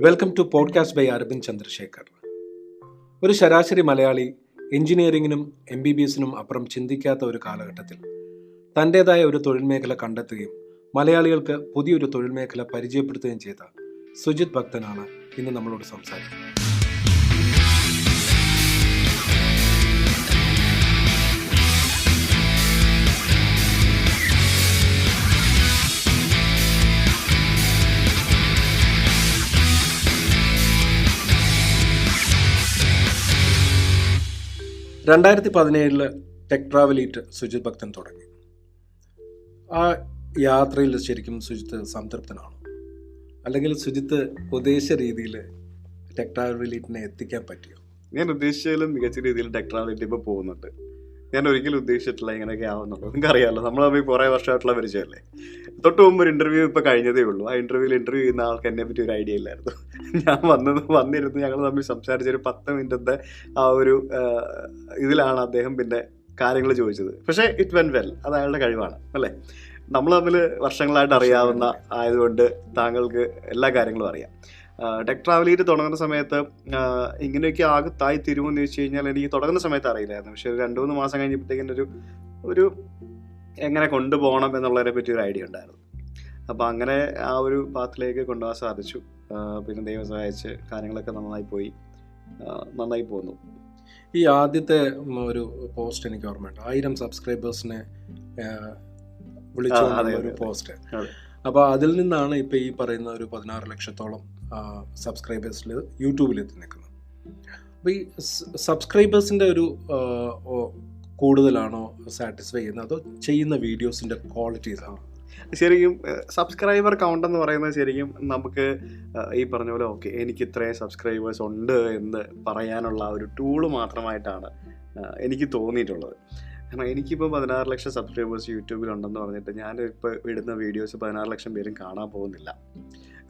Welcome to podcast by Aravind Chandrasekhar. ഒരു ശരാശരി മലയാളി എഞ്ചിനീയറിംഗിനും MBBSനും അപ്പുറം ചിന്തിക്കാത്ത ഒരു കാലഘട്ടത്തിൽ തൻ്റേതായ ഒരു തൊഴിൽ മേഖല കണ്ടെത്തുകയും മലയാളികൾക്ക് പുതിയൊരു തൊഴിൽ മേഖല പരിചയപ്പെടുത്തുകയും ചെയ്ത സുജിത് ഭക്തനാണ് ഇന്ന് നമ്മളോട് സംസാരിക്കുന്നത്. രണ്ടായിരത്തി 2017 ടെക് ട്രാവലീറ്റ് സുജിത് ഭക്തൻ തുടങ്ങി. ആ യാത്രയിൽ ശരിക്കും സുജിത്ത് സംതൃപ്തനാണോ, അല്ലെങ്കിൽ സുജിത്ത് ഉദ്ദേശിച്ച രീതിയിൽ ടെക് ട്രാവലീറ്റിനെ എത്തിക്കാൻ പറ്റിയോ? ഞാൻ ഉദ്ദേശിച്ചാലും മികച്ച രീതിയിൽ ടെക് ട്രാവലീറ്റ് ഇപ്പോൾ പോകുന്നുണ്ട്. ഞാൻ ഒരിക്കലും ഉദ്ദേശിച്ചിട്ടില്ല ഇങ്ങനെയൊക്കെ ആവുന്നുള്ളൂ. നിങ്ങൾക്ക് അറിയാമല്ലോ, നമ്മൾ തമ്മിൽ കുറേ വർഷമായിട്ടുള്ള പരിചയമല്ലേ. തൊട്ട് മുമ്പ് ഒരു ഇൻ്റർവ്യൂ ഇപ്പോൾ കഴിഞ്ഞതേ ഉള്ളൂ. ആ ഇൻ്റർവ്യൂ ചെയ്യുന്ന ആൾക്ക് എന്നെ പറ്റി ഒരു ഐഡിയ ഇല്ലായിരുന്നു. ഞാൻ വന്നിരുന്നു ഞങ്ങൾ തമ്മിൽ സംസാരിച്ചൊരു 10 മിനിറ്റത്തെ ആ ഒരു ഇതിലാണ് അദ്ദേഹം പിന്നെ കാര്യങ്ങൾ ചോദിച്ചത്. പക്ഷേ ഇറ്റ് വെൻ വെൽ, അത് അയാളുടെ കഴിവാണ് അല്ലേ. നമ്മൾ തമ്മിൽ വർഷങ്ങളായിട്ട് അറിയാവുന്ന ആയതുകൊണ്ട് താങ്കൾക്ക് എല്ലാ കാര്യങ്ങളും അറിയാം. ടെക് ട്രാവലീറ്റ് തുടങ്ങുന്ന സമയത്ത് ഇങ്ങനെയൊക്കെ ആകത്തായി തീരുമെന്ന് ചോദിച്ചു കഴിഞ്ഞാൽ എനിക്ക് തുടങ്ങുന്ന സമയത്ത് അറിയില്ലായിരുന്നു. പക്ഷേ 2-3 മാസം കഴിഞ്ഞപ്പോഴത്തേക്കിന് ഒരു എങ്ങനെ കൊണ്ടുപോകണം എന്നുള്ളതിനെ പറ്റി ഒരു ഐഡിയ ഉണ്ടായിരുന്നു. അപ്പോൾ അങ്ങനെ ആ ഒരു പാത്തിലേക്ക് കൊണ്ടുപോകാൻ സാധിച്ചു. പിന്നെ ദൈവം സഹായിച്ച് കാര്യങ്ങളൊക്കെ നന്നായി പോന്നു. ഈ ആദ്യത്തെ ഒരു പോസ്റ്റ് എനിക്ക് ഓർമ്മയുണ്ട്, 1000 സബ്സ്ക്രൈബേഴ്സിനെ വിളിച്ചു ഒരു പോസ്റ്റ്. അപ്പോൾ അതിൽ നിന്നാണ് ഇപ്പോൾ ഈ പറയുന്ന ഒരു 16 ലക്ഷത്തോളം സബ്സ്ക്രൈബേഴ്സിൽ യൂട്യൂബിൽ എത്തി നിൽക്കുന്നത്. അപ്പോൾ ഈ സബ്സ്ക്രൈബേഴ്സിൻ്റെ ഒരു കൂടുതലാണോ സാറ്റിസ്ഫൈ ചെയ്യുന്നത്, അതോ ചെയ്യുന്ന വീഡിയോസിൻ്റെ ക്വാളിറ്റീസാണോ? ശരിക്കും സബ്സ്ക്രൈബർ കൗണ്ട് എന്ന് പറയുന്നത് ശരിക്കും നമുക്ക് ഈ പറഞ്ഞ പോലെ ഓക്കെ എനിക്ക് ഇത്രയും സബ്സ്ക്രൈബേഴ്സ് ഉണ്ട് എന്ന് പറയാനുള്ള ഒരു ടൂള് മാത്രമായിട്ടാണ് എനിക്ക് തോന്നിയിട്ടുള്ളത്. കാരണം എനിക്കിപ്പോൾ 16 ലക്ഷം സബ്സ്ക്രൈബേഴ്സ് യൂട്യൂബിലുണ്ടെന്ന് പറഞ്ഞിട്ട് ഞാനിപ്പോൾ ഇടുന്ന വീഡിയോസ് 16 ലക്ഷം പേരും കാണാൻ പോകുന്നില്ല.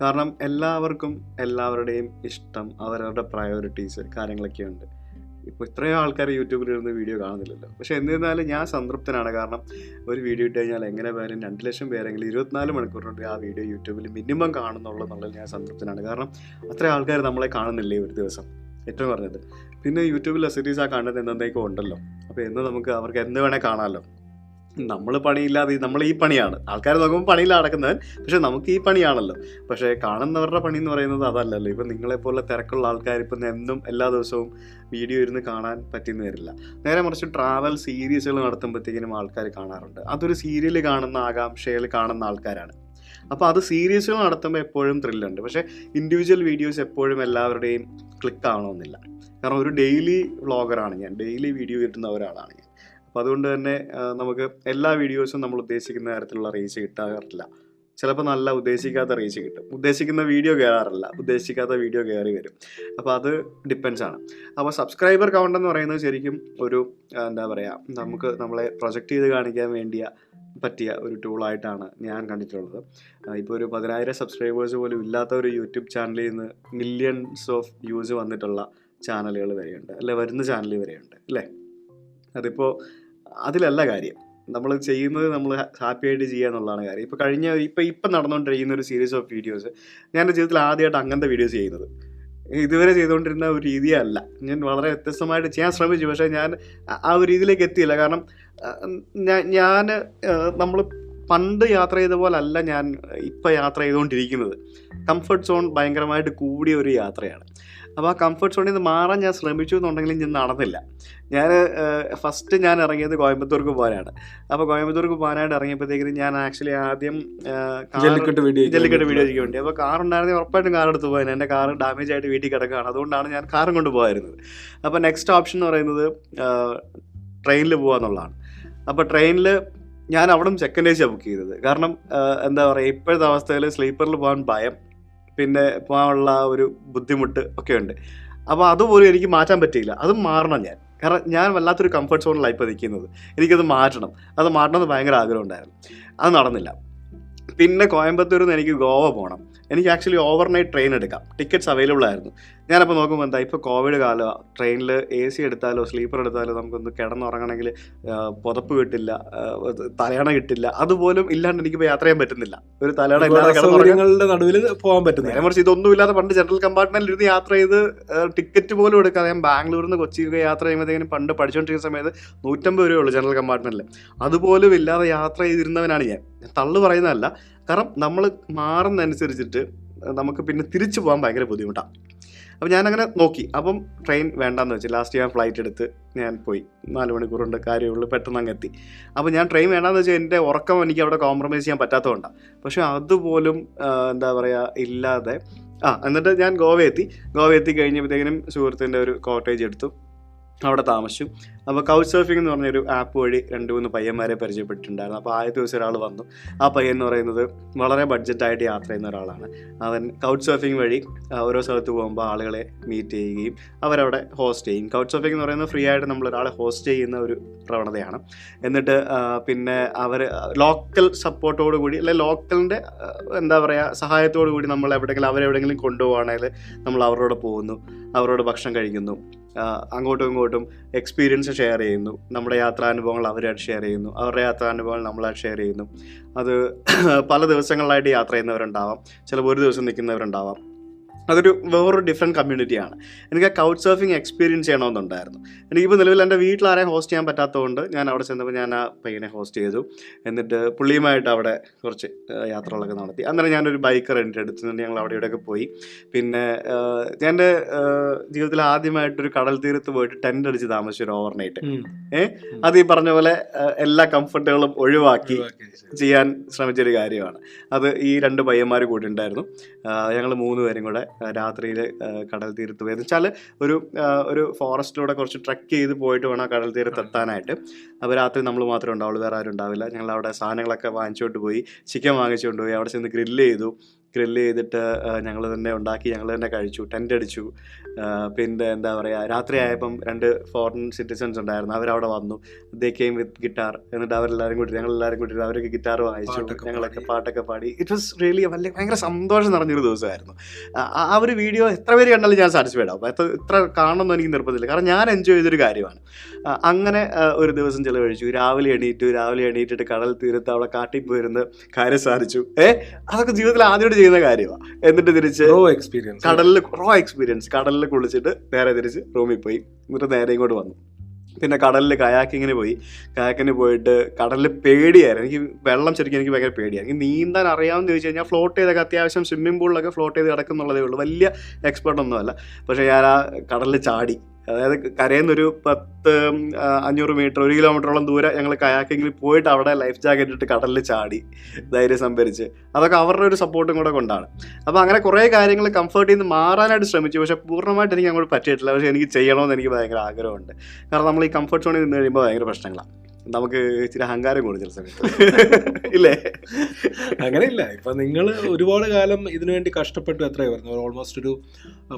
കാരണം എല്ലാവർക്കും എല്ലാവരുടെയും ഇഷ്ടം, അവരവരുടെ പ്രയോറിറ്റീസ് കാര്യങ്ങളൊക്കെ ഉണ്ട്. ഇപ്പോൾ ഇത്രയും ആൾക്കാർ യൂട്യൂബിലിരുന്ന് വീഡിയോ കാണുന്നില്ലല്ലോ. പക്ഷേ എന്നിരുന്നാലും ഞാൻ സംതൃപ്തനാണ്. കാരണം ഒരു വീഡിയോ ഇട്ട് കഴിഞ്ഞാൽ എങ്ങനെ പോയാലും 2 ലക്ഷം പേരെങ്കിലും 24 മണിക്കൂറിനുള്ളിൽ ആ വീഡിയോ യൂട്യൂബിൽ മിനിമം കാണുന്നുള്ളതെന്നുള്ളത് ഞാൻ സംതൃപ്തനാണ്. കാരണം അത്രയും ആൾക്കാർ നമ്മളെ കാണുന്നില്ലേ ഒരു ദിവസം, ഏറ്റവും പറഞ്ഞത്. പിന്നെ യൂട്യൂബിൽ റെസിപ്പീസ് ആ കാണുന്നത് എന്നേക്കും ഉണ്ടല്ലോ. അപ്പോൾ എന്ന് അവർക്ക് എന്ത് വേണേൽ കാണാമല്ലോ. നമ്മൾ പണിയില്ലാതെ നമ്മൾ ഈ പണിയാണ്, ആൾക്കാർ നോക്കുമ്പോൾ പണിയില്ല നടക്കുന്നവൻ, പക്ഷെ നമുക്ക് ഈ പണിയാണല്ലോ. പക്ഷേ കാണുന്നവരുടെ പണി എന്ന് പറയുന്നത് അതല്ലല്ലോ. ഇപ്പം നിങ്ങളെപ്പോലെ തിരക്കുള്ള ആൾക്കാർ ഇപ്പം എന്നും എല്ലാ ദിവസവും വീഡിയോ ഇരുന്ന് കാണാൻ പറ്റുന്ന വരില്ല. നേരെ മറിച്ച് ട്രാവൽ സീരീസുകൾ നടത്തുമ്പോഴത്തേക്കിനും ആൾക്കാർ കാണാറുണ്ട്. അതൊരു സീരിയൽ കാണുന്ന ആകാംക്ഷയിൽ കാണുന്ന ആൾക്കാരാണ്. അപ്പോൾ അത് സീരീസുകൾ നടത്തുമ്പോൾ എപ്പോഴും ത്രില്ലുണ്ട്. പക്ഷേ ഇൻഡിവിജ്വൽ വീഡിയോസ് എപ്പോഴും എല്ലാവരുടെയും ക്ലിക്ക് ആവണമെന്നില്ല. കാരണം ഒരു ഡെയിലി വ്ളോഗറാണ് ഞാൻ, ഡെയിലി വീഡിയോ കിട്ടുന്ന ഒരാളാണ് ഞാൻ. അപ്പോൾ അതുകൊണ്ട് തന്നെ നമുക്ക് എല്ലാ വീഡിയോസും നമ്മൾ ഉദ്ദേശിക്കുന്ന തരത്തിലുള്ള റീച്ച് കിട്ടാറില്ല. ചിലപ്പോൾ നല്ല ഉദ്ദേശിക്കാത്ത റീച്ച് കിട്ടും, ഉദ്ദേശിക്കുന്ന വീഡിയോ കയറാറില്ല, ഉദ്ദേശിക്കാത്ത വീഡിയോ കയറി വരും. അപ്പോൾ അത് ഡിപ്പെൻസ് ആണ്. അപ്പോൾ സബ്സ്ക്രൈബർ കൗണ്ട് എന്ന് പറയുന്നത് ശരിക്കും ഒരു എന്താ പറയുക, നമുക്ക് നമ്മളെ പ്രൊജക്റ്റ് ചെയ്ത് കാണിക്കാൻ പറ്റിയ ഒരു ടൂളായിട്ടാണ് ഞാൻ കണ്ടിട്ടുള്ളത്. ഇപ്പോൾ ഒരു 10,000 സബ്സ്ക്രൈബേഴ്സ് പോലും ഇല്ലാത്ത ഒരു യൂട്യൂബ് ചാനലിൽ നിന്ന് മില്യൺസ് ഓഫ് വ്യൂസ് വന്നിട്ടുള്ള ചാനലുകൾ വരെയുണ്ട്, അല്ലെ വരുന്ന ചാനൽ വരെയുണ്ട് അല്ലേ. അതിപ്പോൾ അതിലല്ല കാര്യം, നമ്മൾ ചെയ്യുന്നത് നമ്മൾ ഹാപ്പി ആയിട്ട് ചെയ്യുക എന്നുള്ളതാണ് കാര്യം. ഇപ്പം നടന്നുകൊണ്ടിരിക്കുന്ന ഒരു സീരീസ് ഓഫ് വീഡിയോസ് ഞാൻ എൻ്റെ ജീവിതത്തിൽ ആദ്യമായിട്ട് അങ്ങനത്തെ വീഡിയോസ് ചെയ്യുന്നത്. ഇതുവരെ ചെയ്തുകൊണ്ടിരുന്ന ഒരു രീതിയല്ല. ഞാൻ വളരെ വ്യത്യസ്തമായിട്ട് ചെയ്യാൻ ശ്രമിച്ചു, പക്ഷേ ഞാൻ ആ ഒരു രീതിയിലേക്ക് എത്തിയില്ല. കാരണം നമ്മൾ പണ്ട് യാത്ര ചെയ്ത പോലെ അല്ല ഞാൻ ഇപ്പം യാത്ര ചെയ്തുകൊണ്ടിരിക്കുന്നത്. കംഫർട്ട് സോൺ ഭയങ്കരമായിട്ട് കൂടിയ ഒരു യാത്രയാണ്. അപ്പോൾ ആ കംഫർട്ട് സോണിൽ നിന്ന് മാറാൻ ഞാൻ ശ്രമിച്ചു എന്നുണ്ടെങ്കിലും ഞാൻ നടന്നില്ല. ഫസ്റ്റ് ഞാൻ ഇറങ്ങിയത് കോയമ്പത്തൂർക്ക് പോകാനാണ്. അപ്പോൾ കോയമ്പത്തൂർക്ക് പോകാനായിട്ട് ഇറങ്ങിയപ്പോഴത്തേക്കും ഞാൻ ആക്ച്വലി ആദ്യം ജല്ലിക്കെട്ട് വീഡിയോയ്ക്ക് വേണ്ടി, അപ്പോൾ കാറുണ്ടായിരുന്നെങ്കിൽ ഉറപ്പായിട്ടും കാർ എടുത്ത് പോകാൻ. എൻ്റെ കാർ ഡാമേജ് ആയിട്ട് വീട്ടിൽ കിടക്കുകയാണ്, അതുകൊണ്ടാണ് ഞാൻ കാറും കൊണ്ടുപോകായിരുന്നത്. അപ്പോൾ നെക്സ്റ്റ് ഓപ്ഷൻ എന്ന് പറയുന്നത് ട്രെയിനിൽ പോകാമെന്നുള്ളതാണ്. അപ്പോൾ ട്രെയിനിൽ ഞാൻ അവിടും സെക്കൻഡ് AC ബുക്ക് ചെയ്തത്. കാരണം എന്താ പറയുക, ഇപ്പോഴത്തെ അവസ്ഥയിൽ സ്ലീപ്പറിൽ പോകാൻ ഭയം, പിന്നെ പോകാനുള്ള ഒരു ബുദ്ധിമുട്ട് ഒക്കെ ഉണ്ട്. അപ്പോൾ അതുപോലും എനിക്ക് മാറ്റാൻ പറ്റിയില്ല. അതും മാറണം ഞാൻ. കാരണം ഞാൻ വല്ലാത്തൊരു കംഫർട്ട് സോണിലാണ് ഇപ്പോൾ നിൽക്കുന്നത്. എനിക്കത് മാറ്റണമെന്ന് ഭയങ്കര ആഗ്രഹം ഉണ്ടായിരുന്നു. അത് നടന്നില്ല. പിന്നെ കോയമ്പത്തൂരിൽ നിന്ന് എനിക്ക് ഗോവ പോകണം. എനിക്ക് ആക്ച്വലി ഓവർനൈറ്റ് ട്രെയിൻ എടുക്കാം, ടിക്കറ്റ്സ് അവൈലബിൾ ആയിരുന്നു. ഞാനപ്പോൾ നോക്കുമ്പോൾ എന്താ ഇപ്പോൾ കോവിഡ് കാലമാണ്, ട്രെയിനിൽ AC എടുത്താലോ സ്ലീപ്പർ എടുത്താലോ നമുക്കൊന്ന് കിടന്നുറങ്ങണമെങ്കിൽ പുതപ്പ് കിട്ടില്ല, തലയണ കിട്ടില്ല, അതുപോലും ഇല്ലാണ്ട് എനിക്കിപ്പോൾ യാത്ര ചെയ്യാൻ പറ്റുന്നില്ല. ഒരു തലയണ ഇല്ലാതെ സൗകര്യങ്ങളുടെ നടുവിൽ പോകാൻ പറ്റുന്നില്ല. നേരെ മറിച്ച് ഇതൊന്നും ഇല്ലാതെ പണ്ട് ജനറൽ കമ്പാർട്ട്മെന്റിൽ ഇരുന്ന് യാത്ര ചെയ്ത് ടിക്കറ്റ് പോലും എടുക്കാതെ ഞാൻ ബാംഗ്ലൂരിൽ നിന്ന് കൊച്ചിക്ക് യാത്ര ചെയ്യുമ്പോഴത്തേക്കും പണ്ട് പഠിച്ചുകൊണ്ടിരിക്കുന്ന സമയത്ത് 150 രൂപയുള്ളൂ ജനറൽ കമ്പാർട്ട്മെന്റിൽ. അതുപോലും ഇല്ലാതെ യാത്ര ചെയ്തിരുന്നവനാണ് ഞാൻ. തള്ളു പറയുന്നതല്ല, കാരണം നമ്മൾ മാറുന്നതനുസരിച്ചിട്ട് നമുക്ക് പിന്നെ തിരിച്ചു പോകാൻ ഭയങ്കര ബുദ്ധിമുട്ടാണ്. അപ്പോൾ ഞാനങ്ങനെ നോക്കി. അപ്പം ട്രെയിൻ വേണ്ടാന്ന് വെച്ചു. ലാസ്റ്റ് ഞാൻ ഫ്ലൈറ്റ് എടുത്ത് ഞാൻ പോയി. 4 മണിക്കൂറുണ്ട് കാര്യമുള്ളൂ, പെട്ടെന്ന് അങ്ങ് എത്തി. അപ്പോൾ ഞാൻ ട്രെയിൻ വേണ്ടാന്ന് വെച്ചാൽ എൻ്റെ ഉറക്കം എനിക്ക് അവിടെ കോംപ്രമൈസ് ചെയ്യാൻ പറ്റാത്തതുകൊണ്ടാണ്. പക്ഷേ അതുപോലും എന്താ പറയുക ഇല്ലാതെ എന്നിട്ട് ഞാൻ ഗോവ എത്തി കഴിഞ്ഞപ്പോഴത്തേക്കിനും സുഹൃത്തിൻ്റെ ഒരു കോട്ടേജ് എടുത്തു, അവിടെ താമസിച്ചു. അപ്പോൾ കൗച്ച് സർഫിംഗ് എന്ന് പറഞ്ഞൊരു ആപ്പ് വഴി 2-3 പയ്യന്മാരെ പരിചയപ്പെട്ടിട്ടുണ്ടായിരുന്നു. അപ്പോൾ ആദ്യത്തെ ദിവസം ഒരാൾ വന്നു. ആ പയ്യൻ എന്ന് പറയുന്നത് വളരെ ബഡ്ജറ്റായിട്ട് യാത്ര ചെയ്യുന്ന ഒരാളാണ്. അവൻ കൗച്ച് സർഫിംഗ് വഴി ഓരോ സ്ഥലത്ത് പോകുമ്പോൾ ആളുകളെ മീറ്റ് ചെയ്യുകയും അവരവിടെ ഹോസ്റ്റ് ചെയ്യും. കൗച്ച് സർഫിംഗ് എന്ന് പറയുന്നത് ഫ്രീ ആയിട്ട് നമ്മളൊരാളെ ഹോസ്റ്റ് ചെയ്യുന്ന ഒരു പ്രവണതയാണ്. എന്നിട്ട് പിന്നെ അവർ ലോക്കൽ സപ്പോർട്ടോടു കൂടി, അല്ലെങ്കിൽ ലോക്കലിൻ്റെ എന്താ പറയുക സഹായത്തോടു കൂടി നമ്മൾ അവരെവിടെയെങ്കിലും കൊണ്ടുപോകുകയാണെങ്കിൽ നമ്മൾ അവരോട് പോകുന്നു, അവരോട് ഭക്ഷണം കഴിക്കുന്നു, അങ്ങോട്ടും ഇങ്ങോട്ടും എക്സ്പീരിയൻസ് ഷെയർ ചെയ്യുന്നു, നമ്മുടെ യാത്രാനുഭവങ്ങൾ അവരായിട്ട് ഷെയർ ചെയ്യുന്നു, അവരുടെ യാത്രാനുഭവങ്ങൾ നമ്മളായിട്ട് ഷെയർ ചെയ്യുന്നു. അത് പല ദിവസങ്ങളിലായിട്ട് യാത്ര ചെയ്യുന്നവരുണ്ടാവാം, ചിലപ്പോൾ ഒരു ദിവസം നിൽക്കുന്നവരുണ്ടാവാം. അതൊരു വേറൊരു ഡിഫറെൻറ്റ് കമ്മ്യൂണിറ്റിയാണ്. എനിക്ക് ആ കൗച്ച് സർഫിംഗ് എക്സ്പീരിയൻസ് ചെയ്യണമെന്നുണ്ടായിരുന്നു. എനിക്കിപ്പോൾ നിലവിൽ എൻ്റെ വീട്ടിൽ ആരെയും ഹോസ്റ്റ് ചെയ്യാൻ പറ്റാത്തതുകൊണ്ട് ഞാൻ അവിടെ ചെന്നപ്പോൾ ഞാൻ ആ പയ്യനെ ഹോസ്റ്റ് ചെയ്തു. എന്നിട്ട് പുള്ളിയുമായിട്ട് അവിടെ കുറച്ച് യാത്രകളൊക്കെ നടത്തി. അന്നേരം ഞാനൊരു ബൈക്ക് റെൻ്റ് എടുത്തിട്ട് ഞങ്ങൾ അവിടെ ഇവിടെയൊക്കെ പോയി. പിന്നെ എൻ്റെ ജീവിതത്തിൽ ആദ്യമായിട്ടൊരു കടൽ തീരത്ത് പോയിട്ട് ടെൻ്റ് അടിച്ച് താമസിച്ചു ഒരു ഓവർനൈറ്റ്. അത് ഈ പറഞ്ഞ പോലെ എല്ലാ കംഫർട്ടുകളും ഒഴിവാക്കി ചെയ്യാൻ ശ്രമിച്ചൊരു കാര്യമാണ്. അത് ഈ 2 പയ്യന്മാർ കൂടി ഉണ്ടായിരുന്നു. ഞങ്ങൾ 3 പേരും കൂടെ രാത്രിയിൽ കടൽ തീരത്ത് പോയി. എന്ന് വെച്ചാൽ ഒരു ഫോറസ്റ്റിലൂടെ കുറച്ച് ട്രക്ക് ചെയ്ത് പോയിട്ട് വേണം കടൽ തീരത്ത് എത്താനായിട്ട്. അപ്പോൾ രാത്രി നമ്മൾ മാത്രമേ ഉണ്ടാവുള്ളൂ, വേറെ ആരും ഉണ്ടാവില്ല. ഞങ്ങൾ അവിടെ സാധനങ്ങളൊക്കെ വാങ്ങിച്ചുകൊണ്ട് പോയി, ചിക്കൻ വാങ്ങിച്ചുകൊണ്ട് പോയി, അവിടെ ചെന്ന് ഗ്രില്ല് ചെയ്തിട്ട് ഞങ്ങൾ തന്നെ ഉണ്ടാക്കി, ഞങ്ങൾ തന്നെ കഴിച്ചു, ടെൻ്റ് അടിച്ചു. പിന്നെ എന്താ പറയുക, രാത്രി ആയപ്പം 2 ഫോറിൻ സിറ്റിസൺസ് ഉണ്ടായിരുന്നു, അവരവിടെ വന്നു. They came with guitar. എന്നിട്ട് ഞങ്ങളെല്ലാവരും കൂടി അവർക്ക് ഗിറ്റാർ വായിച്ചു, ഞങ്ങളൊക്കെ പാട്ടൊക്കെ പാടി. ഇറ്റ് വാസ് റിയലി ഭയങ്കര സന്തോഷം നിറഞ്ഞൊരു ദിവസമായിരുന്നു. ആ ഒരു വീഡിയോ എത്ര പേര് കണ്ടാലും ഞാൻ സാറ്റിസ്ഫൈഡ് ആവും. ഇത്ര കാണണമെന്ന് എനിക്ക് നിർബന്ധമില്ല, കാരണം ഞാൻ എൻജോയ് ചെയ്തൊരു കാര്യമാണ്. അങ്ങനെ ഒരു ദിവസം ചിലവഴിച്ചു. രാവിലെ എണീറ്റിട്ട് കടൽ തീരത്ത് അവിടെ കാട്ടിൽ പോയിരുന്ന് കാര്യം സാധിച്ചു. അതൊക്കെ ജീവിതത്തിൽ ആദ്യമായിട്ട് ചെയ്യുന്ന കാര്യമാണ്. എന്നിട്ട് തിരിച്ച് കടലിൽ കുളിച്ചിട്ട് നേരെ തിരിച്ച് റൂമിൽ പോയി. എന്നിട്ട് നേരെ ഇങ്ങോട്ട് വന്നു. പിന്നെ കടലിൽ കയാക്കിങ്ങിന് പോയിട്ട് കടലിൽ പേടിയായിരുന്നു. എനിക്ക് വെള്ളം ശരിക്കും എനിക്ക് ഭയങ്കര പേടിയാണ്. എനിക്ക് നീന്താൻ അറിയാമെന്ന് ചോദിച്ചു കഴിഞ്ഞാൽ ഫ്ലോട്ട് ചെയ്തൊക്കെ അത്യാവശ്യം സ്വിമ്മിംഗ് പൂളിലൊക്കെ ഫ്ലോട്ട് ചെയ്ത് കിടക്കുന്നുള്ളതേ ഉള്ളൂ, വലിയ എക്സ്പെർട്ടൊന്നുമല്ല. പക്ഷേ ഞാൻ ആ കടലിൽ ചാടി. അതായത് കരയിൽ നിന്നൊരു 500 മീറ്റർ 1 കിലോമീറ്ററോളം ദൂരം ഞങ്ങൾ കയാക്കിങ്ങിൽ പോയിട്ട് അവിടെ ലൈഫ് ജാക്കറ്റ് ഇട്ട് കടലിൽ ചാടി ധൈര്യം സംഭരിച്ച്. അതൊക്കെ അവരുടെ ഒരു സപ്പോർട്ടും കൂടെ കൊണ്ടാണ്. അപ്പോൾ അങ്ങനെ കുറേ കാര്യങ്ങൾ കംഫർട്ടിൽ നിന്ന് മാറാനായിട്ട് ശ്രമിച്ചു. പക്ഷേ പൂർണ്ണമായിട്ട് എനിക്ക് അങ്ങോട്ട് പറ്റിയിട്ടില്ല. പക്ഷേ എനിക്ക് ചെയ്യണമെന്ന് എനിക്ക് ഭയങ്കര ആഗ്രഹമുണ്ട്. കാരണം നമ്മൾ ഈ കംഫർട്ട് സോണിൽ നിന്ന് കഴിയുമ്പോൾ ഭയങ്കര പ്രശ്നങ്ങളാണ്. നമുക്ക് ഇച്ചിരി അഹങ്കാരം കൂടും ചില സമയത്ത്, ഇല്ലേ? അങ്ങനെയില്ല. ഇപ്പം നിങ്ങൾ ഒരുപാട് കാലം ഇതിനുവേണ്ടി കഷ്ടപ്പെട്ടു. എത്രയായിരുന്നു? ഓൾമോസ്റ്റ് ഒരു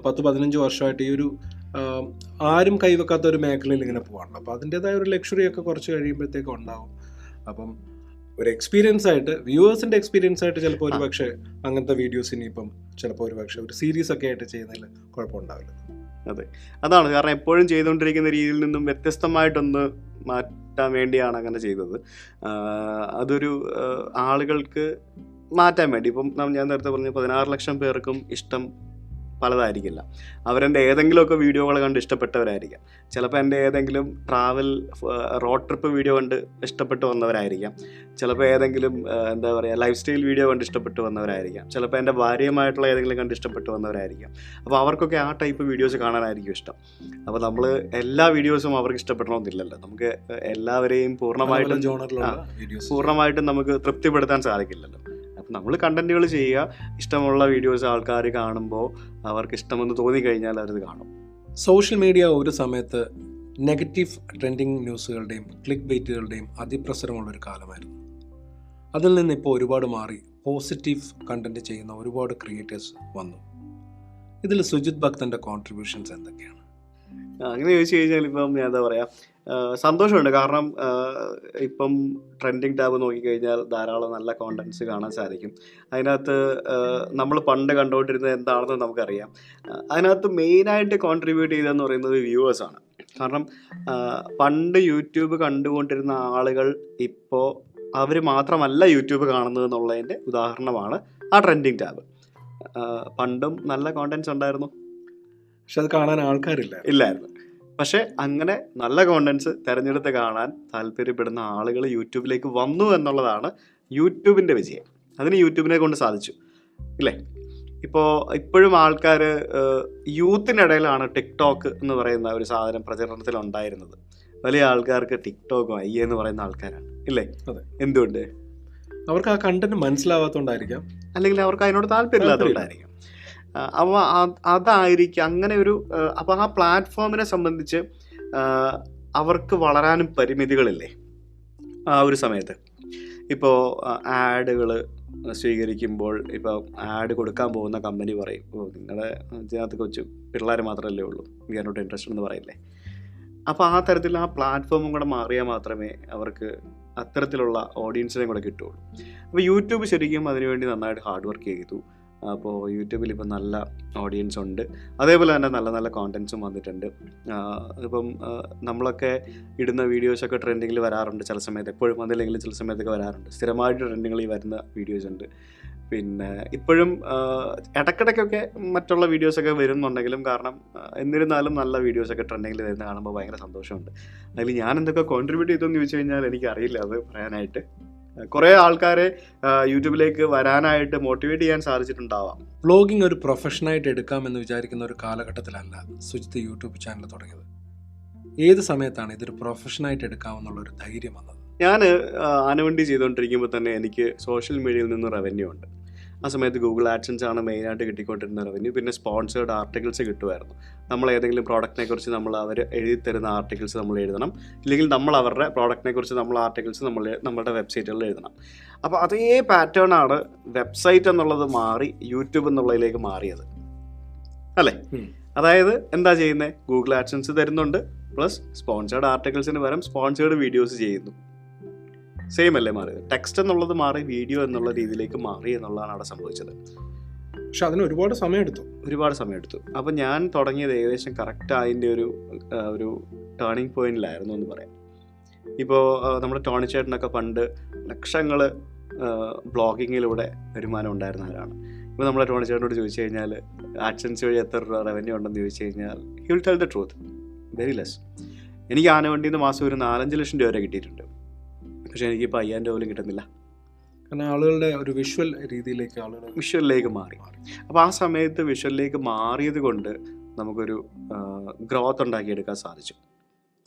10-15 വർഷമായിട്ട് ഈ ഒരു ആരും കൈവെക്കാത്ത ഒരു മേഖലയിൽ ഇങ്ങനെ പോകാറുണ്ട്. അപ്പോൾ അതിൻ്റെതായ ഒരു ലക്ഷറി ഒക്കെ കുറച്ച് കഴിയുമ്പോഴത്തേക്കും ഉണ്ടാവും. അപ്പം ഒരു എക്സ്പീരിയൻസ് ആയിട്ട്, വ്യൂവേഴ്സിൻ്റെ എക്സ്പീരിയൻസ് ആയിട്ട് ചിലപ്പോൾ ഒരു പക്ഷേ അങ്ങനത്തെ വീഡിയോസ് ഇനിയിപ്പം ചിലപ്പോൾ ഒരു പക്ഷേ ഒരു സീരീസ് ഒക്കെ ആയിട്ട് ചെയ്യുന്നതിൽ കുഴപ്പമുണ്ടാവില്ല. അതെ, അതാണ് കാരണം. എപ്പോഴും ചെയ്തുകൊണ്ടിരിക്കുന്ന രീതിയിൽ നിന്നും വ്യത്യസ്തമായിട്ടൊന്ന് മാറ്റാൻ വേണ്ടിയാണ് അങ്ങനെ ചെയ്തത്. അതൊരു ആളുകൾക്ക് മാറ്റാൻ വേണ്ടി. ഇപ്പം ഞാൻ നേരത്തെ പറഞ്ഞ 16 ലക്ഷം പേർക്കും ഇഷ്ടം പലതായിരിക്കില്ല. അവരെൻ്റെ ഏതെങ്കിലുമൊക്കെ വീഡിയോകൾ കണ്ട് ഇഷ്ടപ്പെട്ടവരായിരിക്കാം. ചിലപ്പോൾ എൻ്റെ ഏതെങ്കിലും ട്രാവൽ റോഡ് ട്രിപ്പ് വീഡിയോ കണ്ട് ഇഷ്ടപ്പെട്ട് വന്നവരായിരിക്കാം. ചിലപ്പോൾ ഏതെങ്കിലും എന്താ പറയുക ലൈഫ് സ്റ്റൈൽ വീഡിയോ കണ്ട് ഇഷ്ടപ്പെട്ട് വന്നവരായിരിക്കാം. ചിലപ്പോൾ എൻ്റെ ഭാര്യയുമായിട്ടുള്ള ഏതെങ്കിലും കണ്ട് ഇഷ്ടപ്പെട്ട് വന്നവരായിരിക്കാം. അപ്പോൾ അവർക്കൊക്കെ ആ ടൈപ്പ് വീഡിയോസ് കാണാനായിരിക്കും ഇഷ്ടം. അപ്പോൾ നമ്മൾ എല്ലാ വീഡിയോസും അവർക്ക് ഇഷ്ടപ്പെടണമെന്നില്ലല്ലോ. നമുക്ക് എല്ലാവരെയും പൂർണ്ണമായിട്ടും നമുക്ക് തൃപ്തിപ്പെടുത്താൻ സാധിക്കില്ലല്ലോ. അപ്പം നമ്മൾ കണ്ടൻറ്റുകൾ ചെയ്യുക, ഇഷ്ടമുള്ള വീഡിയോസ് ആൾക്കാർ കാണുമ്പോൾ അവർക്ക് ഇഷ്ടമെന്ന് തോന്നിക്കഴിഞ്ഞാൽ അവരത് കാണും. സോഷ്യൽ മീഡിയ ഒരു സമയത്ത് നെഗറ്റീവ് ട്രെൻഡിങ് ന്യൂസുകളുടെയും ക്ലിക്ക് ബെയ്റ്റുകളുടെയും അതിപ്രസരമുള്ളൊരു കാലമായിരുന്നു. അതിൽ നിന്ന് ഇപ്പോൾ ഒരുപാട് മാറി പോസിറ്റീവ് കണ്ടൻറ്റ് ചെയ്യുന്ന ഒരുപാട് ക്രിയേറ്റേഴ്സ് വന്നു. ഇതിൽ സുജിത് ഭക്തൻ്റെ കോൺട്രിബ്യൂഷൻസ് എന്തൊക്കെയാണ്? അങ്ങനെ ചോദിച്ചു കഴിഞ്ഞാൽ ഇപ്പം ഞാൻ എന്താ പറയുക, സന്തോഷമുണ്ട്. കാരണം ഇപ്പം ട്രെൻഡിങ് ടാബ് നോക്കിക്കഴിഞ്ഞാൽ ധാരാളം നല്ല കോണ്ടൻറ്റ്സ് കാണാൻ സാധിക്കും. അതിനകത്ത് നമ്മൾ പണ്ട് കണ്ടുകൊണ്ടിരുന്നത് എന്താണെന്ന് നമുക്കറിയാം. അതിനകത്ത് മെയിനായിട്ട് കോൺട്രിബ്യൂട്ട് ചെയ്തതെന്ന് പറയുന്നത് വ്യൂവേഴ്സാണ്. കാരണം പണ്ട് യൂട്യൂബ് കണ്ടുകൊണ്ടിരുന്ന ആളുകൾ ഇപ്പോൾ അവർ മാത്രമല്ല യൂട്യൂബ് കാണുന്നത് എന്നുള്ളതിൻ്റെ ഉദാഹരണമാണ് ആ ട്രെൻഡിങ് ടാബ്. പണ്ടും നല്ല കോണ്ടൻറ്റ്സ് ഉണ്ടായിരുന്നു, പക്ഷെ അത് കാണാൻ ആൾക്കാരില്ല. ഇല്ലായിരുന്നു. പക്ഷേ അങ്ങനെ നല്ല കോണ്ടൻറ്റ്സ് തിരഞ്ഞെടുത്ത് കാണാൻ താല്പര്യപ്പെടുന്ന ആളുകൾ യൂട്യൂബിലേക്ക് വന്നു എന്നുള്ളതാണ് യൂട്യൂബിൻ്റെ വിജയം. അതിന് യൂട്യൂബിനെ കൊണ്ട് സാധിച്ചു, ഇല്ലേ? ഇപ്പോഴും ആൾക്കാർ യൂത്തിനിടയിലാണ് ടിക്ടോക്ക് എന്ന് പറയുന്ന ഒരു സാധനം പ്രചരണത്തിലുണ്ടായിരുന്നത്. വലിയ ആൾക്കാർക്ക് ടിക്ടോക്കോ എന്ന് പറയുന്ന ആൾക്കാരാണ്, ഇല്ലേ? എന്തുകൊണ്ട്? അവർക്ക് ആ കണ്ടന്റ് മനസ്സിലാവാത്തതുകൊണ്ടായിരിക്കാം, അല്ലെങ്കിൽ അവർക്ക് അതിനോട് താല്പര്യമില്ലാത്തതുകൊണ്ടായിരിക്കും. അപ്പോൾ അതായിരിക്കും അങ്ങനെ ഒരു. അപ്പോൾ ആ പ്ലാറ്റ്ഫോമിനെ സംബന്ധിച്ച് അവർക്ക് വളരാനും പരിമിതികളില്ലേ ആ ഒരു സമയത്ത്? ഇപ്പോൾ ആഡുകൾ സ്വീകരിക്കുമ്പോൾ ഇപ്പോൾ ആഡ് കൊടുക്കാൻ പോകുന്ന കമ്പനി പറയും, നിങ്ങളുടെ ഇതിനകത്ത് കൊച്ചു പിള്ളേർ മാത്രമല്ലേ ഉള്ളൂ, വി ആർ നോട്ട് ഇൻട്രസ്റ്റഡ് എന്ന് പറയില്ലേ? അപ്പോൾ ആ തരത്തിൽ ആ പ്ലാറ്റ്ഫോമും കൂടെ മാറിയാൽ മാത്രമേ അവർക്ക് അത്തരത്തിലുള്ള ഓഡിയൻസിനെ കൂടെ കിട്ടുകയുള്ളൂ. അപ്പോൾ യൂട്യൂബ് ശരിക്കും അതിനുവേണ്ടി നന്നായിട്ട് ഹാർഡ് വർക്ക് ചെയ്തു. അപ്പോൾ യൂട്യൂബിൽ ഇപ്പം നല്ല ഓഡിയൻസ് ഉണ്ട്, അതേപോലെ തന്നെ നല്ല നല്ല കോണ്ടൻറ്റ്സും വന്നിട്ടുണ്ട്. ഇപ്പം നമ്മളൊക്കെ ഇടുന്ന വീഡിയോസൊക്കെ ട്രെൻഡിങ്ങിൽ വരാറുണ്ട് ചില സമയത്ത്, എപ്പോഴും വന്നില്ലെങ്കിലും ചില സമയത്തൊക്കെ വരാറുണ്ട്. സ്ഥിരമായിട്ട് ട്രെൻഡിങ്ങിൽ വരുന്ന വീഡിയോസ് ഉണ്ട്. പിന്നെ ഇപ്പോഴും ഇടയ്ക്കിടയ്ക്കൊക്കെ മറ്റുള്ള വീഡിയോസൊക്കെ വരുന്നുണ്ടെങ്കിലും, കാരണം എന്നിരുന്നാലും നല്ല വീഡിയോസൊക്കെ ട്രെൻഡിങ്ങിൽ വരുന്ന കാണുമ്പോൾ ഭയങ്കര സന്തോഷമുണ്ട്. അതിൽ ഞാൻ എന്തൊക്കെ കോൺട്രിബ്യൂട്ട് ചെയ്തെന്ന് ചോദിച്ചു കഴിഞ്ഞാൽ എനിക്കറിയില്ല അത് പറയാനായിട്ട്. കുറേ ആൾക്കാരെ യൂട്യൂബിലേക്ക് വരാനായിട്ട് മോട്ടിവേറ്റ് ചെയ്യാൻ സാധിച്ചിട്ടുണ്ടാവാം. വ്ളോഗിംഗ് ഒരു പ്രൊഫഷനായിട്ട് എടുക്കാമെന്ന് വിചാരിക്കുന്ന ഒരു കാലഘട്ടത്തിലല്ല സുജിത്ത് യൂട്യൂബ് ചാനൽ തുടങ്ങിയത്. ഏത് സമയത്താണ് ഇതൊരു പ്രൊഫഷനായിട്ട് എടുക്കാമെന്നുള്ളൊരു ധൈര്യം വന്നത്? ഞാൻ ആനവണ്ടി ചെയ്തുകൊണ്ടിരിക്കുമ്പോൾ തന്നെ എനിക്ക് സോഷ്യൽ മീഡിയയിൽ നിന്ന് റവന്യൂ ഉണ്ട്. ആ സമയത്ത് ഗൂഗിൾ ആഡ്സൻസ് ആണ് മെയിനായിട്ട് കിട്ടിക്കൊണ്ടിരുന്ന റവന്യൂ. പിന്നെ സ്പോൺസേർഡ് ആർട്ടിക്കിൾസ് കിട്ടുമായിരുന്നു. നമ്മൾ ഏതെങ്കിലും പ്രോഡക്റ്റിനെ കുറിച്ച് അവർ എഴുതി തരുന്ന ആർട്ടിക്കിൾസ് നമ്മൾ എഴുതണം, ഇല്ലെങ്കിൽ നമ്മൾ അവരുടെ പ്രോഡക്റ്റിനെ കുറിച്ച് ആർട്ടിക്കിൾസ് നമ്മളുടെ വെബ്സൈറ്റുകളിൽ എഴുതണം. അപ്പോൾ അതേ പാറ്റേൺ ആണ് വെബ്സൈറ്റ് എന്നുള്ളത് മാറി യൂട്യൂബ് എന്നുള്ളതിലേക്ക് മാറിയത്, അല്ലേ? അതായത് എന്താ ചെയ്യുന്നത്? ഗൂഗിൾ ആഡ്സൻസ് തരുന്നുണ്ട്, പ്ലസ് സ്പോൺസേർഡ് ആർട്ടിക്കിൾസിന് പകരം സ്പോൺസേർഡ് വീഡിയോസ് ചെയ്യുന്നു. സെയിം അല്ലേ മാറിയത്? ടെക്സ്റ്റ് എന്നുള്ളത് മാറി വീഡിയോ എന്നുള്ള രീതിയിലേക്ക് മാറി എന്നുള്ളതാണ് അവിടെ സംഭവിച്ചത്. പക്ഷെ അതിന് ഒരുപാട് സമയമെടുത്തു. അപ്പോൾ ഞാൻ തുടങ്ങിയത് ഏകദേശം കറക്റ്റ് അതിൻ്റെ ഒരു ടേണിംഗ് പോയിന്റിലായിരുന്നു എന്ന് പറയാം. ഇപ്പോൾ നമ്മുടെ ടോണി ചേട്ടനൊക്കെ പണ്ട് ലക്ഷങ്ങൾ ബ്ലോഗിങ്ങിലൂടെ വരുമാനം ഉണ്ടായിരുന്നവരാണ്. ഇപ്പോൾ നമ്മളെ ടോണി ചേട്ടനോട് ചോദിച്ചു കഴിഞ്ഞാൽ ആഡ്സൻസ് വഴി എത്ര രൂപ റവന്യൂ ഉണ്ടെന്ന് ചോദിച്ചു കഴിഞ്ഞാൽ he will tell the truth, very less. എനിക്ക് ആനവണ്ടിയിൽ നിന്ന് മാസം ഒരു 4-5 ലക്ഷം രൂപ വരെ കിട്ടിയിട്ടുണ്ട്. പക്ഷേ എനിക്കിപ്പോൾ 5000 രൂപ പോലും കിട്ടുന്നില്ല. കാരണം ആളുകളുടെ ഒരു വിഷ്വലിലേക്ക് മാറി. അപ്പോൾ ആ സമയത്ത് വിഷ്വലിലേക്ക് മാറിയത് കൊണ്ട് നമുക്കൊരു ഗ്രോത്ത് ഉണ്ടാക്കിയെടുക്കാൻ സാധിച്ചു